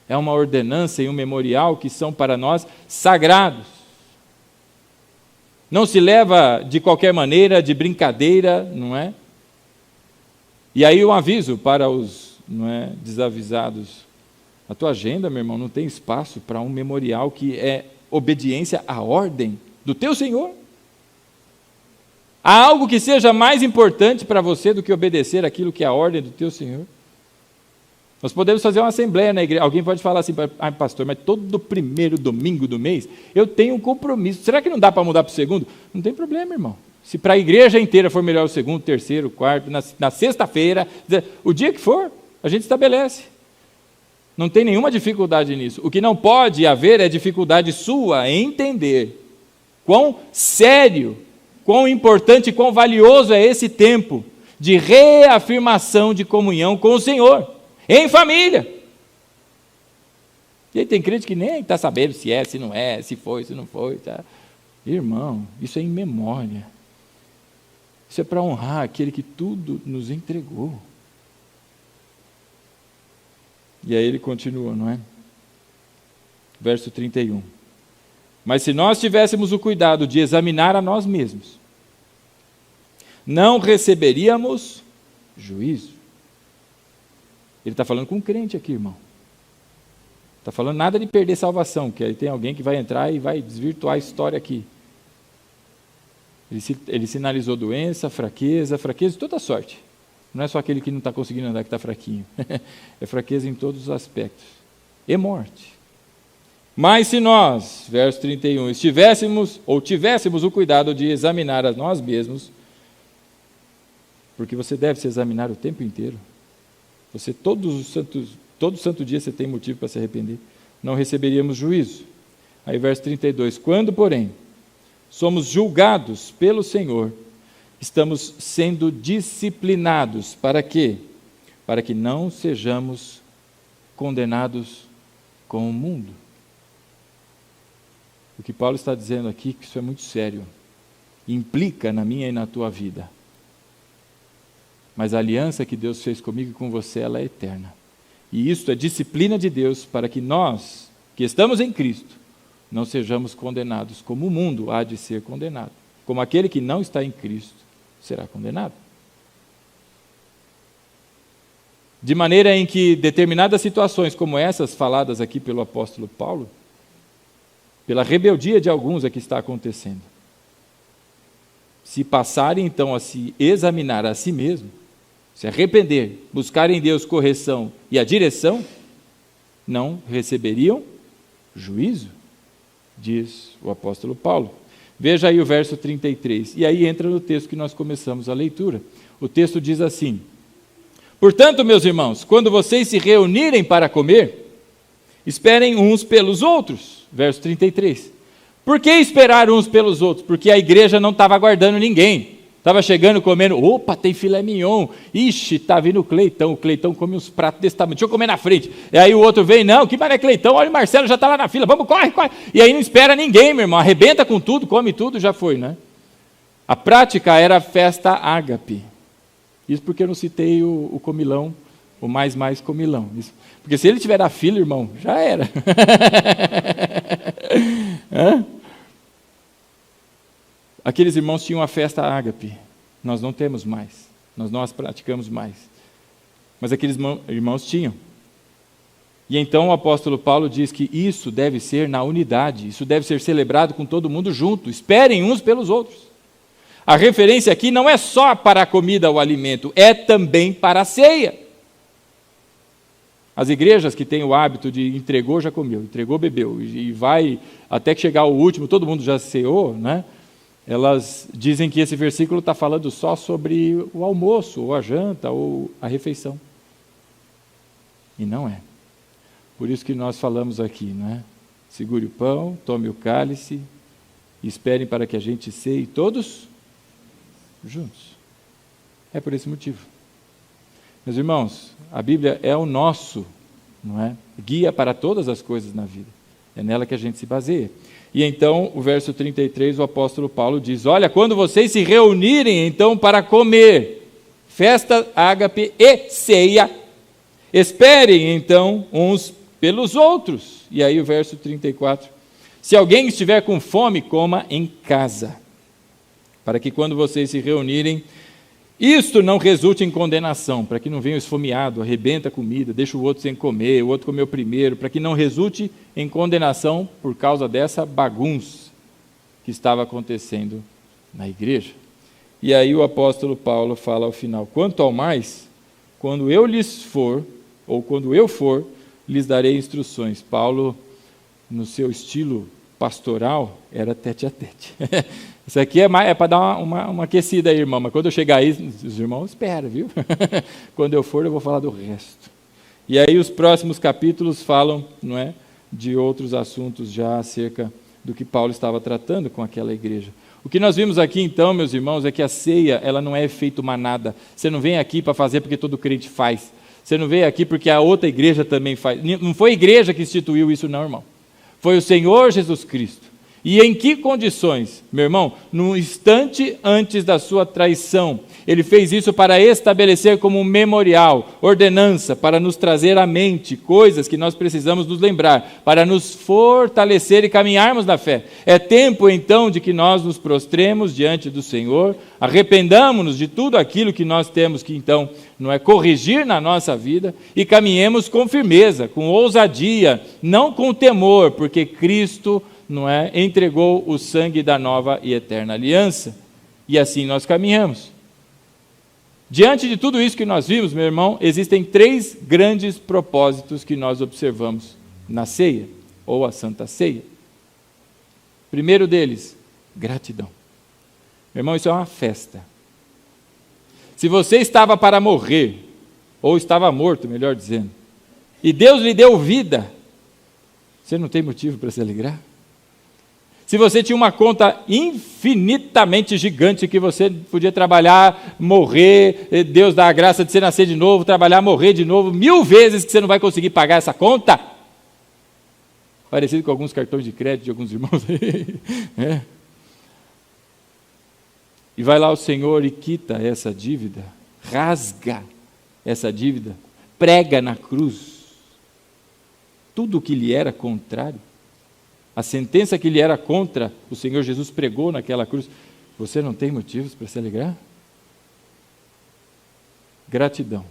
É uma ordenança e um memorial que são para nós sagrados. Não se leva de qualquer maneira, de brincadeira, não é? E aí um aviso para os desavisados. A tua agenda, meu irmão, não tem espaço para um memorial que é obediência à ordem do teu Senhor. Há algo que seja mais importante para você do que obedecer aquilo que é a ordem do teu Senhor? Nós podemos fazer uma assembleia na igreja. Alguém pode falar assim, pastor, mas todo primeiro domingo do mês eu tenho um compromisso. Será que não dá para mudar para o segundo? Não tem problema, irmão. Se para a igreja inteira for melhor o segundo, terceiro, quarto, na sexta-feira, o dia que for, a gente estabelece. Não tem nenhuma dificuldade nisso. O que não pode haver é dificuldade sua em entender quão sério, quão importante, quão valioso é esse tempo de reafirmação de comunhão com o Senhor. Em família. E aí tem crente que nem está sabendo se é, se não é, se foi, se não foi. Tá? Irmão, isso é em memória. Isso é para honrar aquele que tudo nos entregou. E aí ele continua, não é? Verso 31. Mas se nós tivéssemos o cuidado de examinar a nós mesmos, não receberíamos juízo. Ele está falando com um crente aqui, irmão. Está falando nada de perder salvação, que aí tem alguém que vai entrar e vai desvirtuar a história aqui. Ele sinalizou doença, fraqueza de toda sorte. Não é só aquele que não está conseguindo andar que está fraquinho. É fraqueza em todos os aspectos. E morte. Mas se nós, verso 31, tivéssemos o cuidado de examinar a nós mesmos, porque você deve se examinar o tempo inteiro. Você, todo santo dia você tem motivo para se arrepender. Não receberíamos juízo. Aí verso 32, quando, porém, somos julgados pelo Senhor, estamos sendo disciplinados. Para quê? Para que não sejamos condenados com o mundo. O que Paulo está dizendo aqui, que isso é muito sério, implica na minha e na tua vida. Mas a aliança que Deus fez comigo e com você, ela é eterna. E isso é disciplina de Deus para que nós, que estamos em Cristo, não sejamos condenados como o mundo há de ser condenado. Como aquele que não está em Cristo será condenado. De maneira em que determinadas situações como essas faladas aqui pelo apóstolo Paulo, pela rebeldia de alguns é que está acontecendo. Se passarem então a se examinar a si mesmo, se arrepender, buscar em Deus correção e a direção, não receberiam juízo, diz o apóstolo Paulo. Veja aí o verso 33, e aí entra no texto que nós começamos a leitura. O texto diz assim: portanto, meus irmãos, quando vocês se reunirem para comer, esperem uns pelos outros. Verso 33. Por que esperar uns pelos outros? Porque a igreja não estava aguardando ninguém. Estava chegando, comendo, opa, tem filé mignon. Ixi, está vindo o Cleitão come uns pratos desse tamanho, deixa eu comer na frente. E aí o outro vem, não, que mané Cleitão, olha o Marcelo já está lá na fila, vamos, corre. E aí não espera ninguém, meu irmão, arrebenta com tudo, come tudo, já foi, né? A prática era a festa ágape. Isso porque eu não citei o comilão, o mais comilão. Isso. Porque se ele tiver na fila, irmão, já era. Aqueles irmãos tinham a festa ágape, nós não temos mais, nós não as praticamos mais. Mas aqueles irmãos tinham. E então o apóstolo Paulo diz que isso deve ser na unidade, isso deve ser celebrado com todo mundo junto, esperem uns pelos outros. A referência aqui não é só para a comida ou alimento, é também para a ceia. As igrejas que têm o hábito de entregou, já comeu, entregou, bebeu, e vai até que chegar o último, todo mundo já ceou, né? Elas dizem que esse versículo está falando só sobre o almoço, ou a janta, ou a refeição. E não é. Por isso que nós falamos aqui, não é? Segure o pão, tome o cálice, e esperem para que a gente ceie todos juntos. É por esse motivo. Meus irmãos, a Bíblia é o nosso, não é? Guia para todas as coisas na vida. É nela que a gente se baseia. E então, o verso 33, o apóstolo Paulo diz: olha, quando vocês se reunirem, então, para comer, festa ágape e ceia, esperem, então, uns pelos outros. E aí o verso 34, se alguém estiver com fome, coma em casa, para que quando vocês se reunirem, isto não resulte em condenação, para que não venha o esfomeado, arrebenta a comida, deixa o outro sem comer, o outro comeu primeiro, para que não resulte em condenação por causa dessa bagunça que estava acontecendo na igreja. E aí o apóstolo Paulo fala ao final: quanto ao mais, quando eu lhes for, ou quando eu for, lhes darei instruções. Paulo, no seu estilo pastoral, era tete a tete. Isso aqui é para dar uma aquecida aí, irmão, mas quando eu chegar aí, os irmãos esperam, viu? Quando eu for, eu vou falar do resto. E aí os próximos capítulos falam, não é, de outros assuntos já acerca do que Paulo estava tratando com aquela igreja. O que nós vimos aqui então, meus irmãos, é que a ceia, ela não é efeito manada. Você não vem aqui para fazer porque todo crente faz. Você não veio aqui porque a outra igreja também faz. Não foi a igreja que instituiu isso não, irmão. Foi o Senhor Jesus Cristo. E em que condições? Meu irmão, no instante antes da sua traição, ele fez isso para estabelecer como um memorial, ordenança, para nos trazer à mente coisas que nós precisamos nos lembrar, para nos fortalecer e caminharmos na fé. É tempo então de que nós nos prostremos diante do Senhor, arrependamos-nos de tudo aquilo que nós temos que então, não é, corrigir na nossa vida e caminhemos com firmeza, com ousadia, não com temor, porque Cristo, não é, entregou o sangue da nova e eterna aliança, e assim nós caminhamos. Diante de tudo isso que nós vimos, meu irmão, existem 3 grandes propósitos que nós observamos na ceia, ou a Santa Ceia. Primeiro deles, gratidão. Meu irmão, isso é uma festa. Se você estava para morrer, ou estava morto, melhor dizendo, e Deus lhe deu vida, você não tem motivo para se alegrar? Se você tinha uma conta infinitamente gigante que você podia trabalhar, morrer, Deus dá a graça de você nascer de novo, trabalhar, morrer de novo, 1000 vezes que você não vai conseguir pagar essa conta. Parecido com alguns cartões de crédito de alguns irmãos aí. É. E vai lá o Senhor e quita essa dívida, rasga essa dívida, prega na cruz tudo o que lhe era contrário. A sentença que lhe era contra, o Senhor Jesus pregou naquela cruz. Você não tem motivos para se alegrar? Gratidão.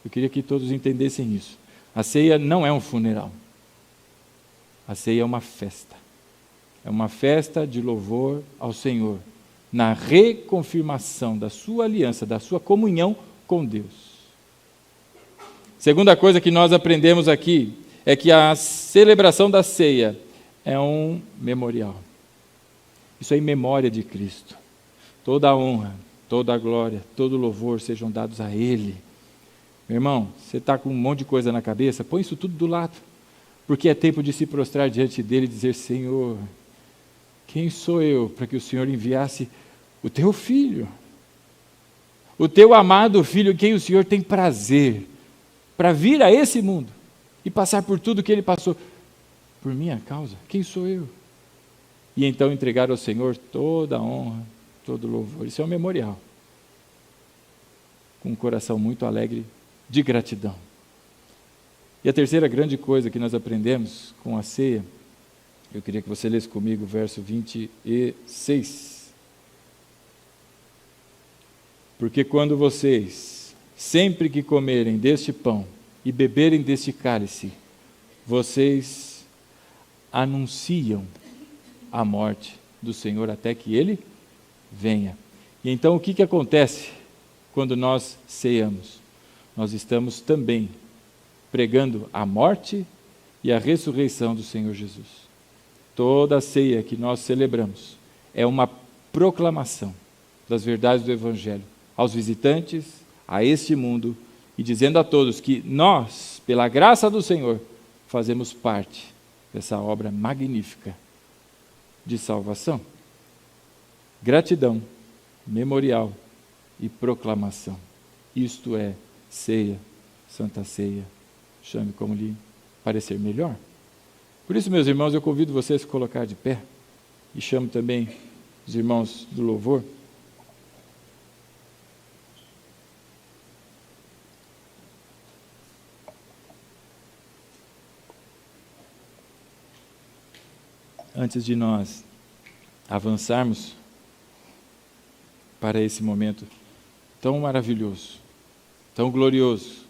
Eu queria que todos entendessem isso. A ceia não é um funeral. A ceia é uma festa. É uma festa de louvor ao Senhor, na reconfirmação da sua aliança, da sua comunhão com Deus. Segunda coisa que nós aprendemos aqui é que a celebração da ceia é um memorial. Isso é em memória de Cristo. Toda a honra, toda a glória, todo o louvor sejam dados a Ele. Meu irmão, você está com um monte de coisa na cabeça, põe isso tudo do lado, porque é tempo de se prostrar diante dEle e dizer: Senhor, quem sou eu para que o Senhor enviasse o Teu Filho? O Teu amado Filho, em quem o Senhor tem prazer, para vir a esse mundo e passar por tudo que Ele passou. Por minha causa, quem sou eu? E então entregar ao Senhor toda a honra, todo o louvor. Isso é um memorial. Com um coração muito alegre de gratidão. E a terceira grande coisa que nós aprendemos com a ceia, eu queria que você lesse comigo o verso 26. Porque quando vocês, sempre que comerem deste pão e beberem deste cálice, vocês anunciam a morte do Senhor até que Ele venha. E então o que acontece quando nós ceamos? Nós estamos também pregando a morte e a ressurreição do Senhor Jesus. Toda a ceia que nós celebramos é uma proclamação das verdades do Evangelho aos visitantes, a este mundo, e dizendo a todos que nós, pela graça do Senhor, fazemos parte dessa obra magnífica de salvação. Gratidão, memorial e proclamação. Isto é ceia, Santa Ceia, chame como lhe parecer melhor. Por isso, meus irmãos, eu convido vocês a se colocar de pé e chamo também os irmãos do louvor. Antes de nós avançarmos para esse momento tão maravilhoso, tão glorioso,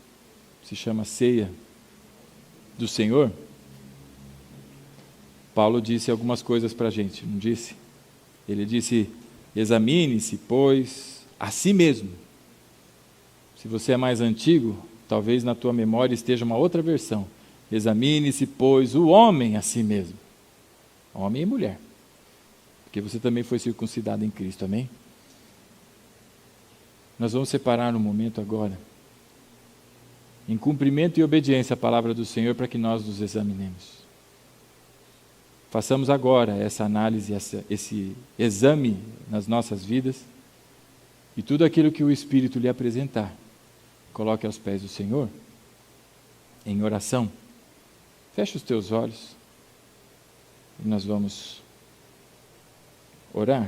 se chama ceia do Senhor, Paulo disse algumas coisas para a gente, não disse? Ele disse: examine-se, pois, a si mesmo. Se você é mais antigo, talvez na tua memória esteja uma outra versão. Examine-se, pois, o homem a si mesmo. Homem e mulher. Porque você também foi circuncidado em Cristo, amém? Nós vamos separar um momento agora, em cumprimento e obediência à palavra do Senhor, para que nós nos examinemos. Façamos agora essa análise, esse exame nas nossas vidas, e tudo aquilo que o Espírito lhe apresentar, coloque aos pés do Senhor, em oração. Feche os teus olhos, e nós vamos orar?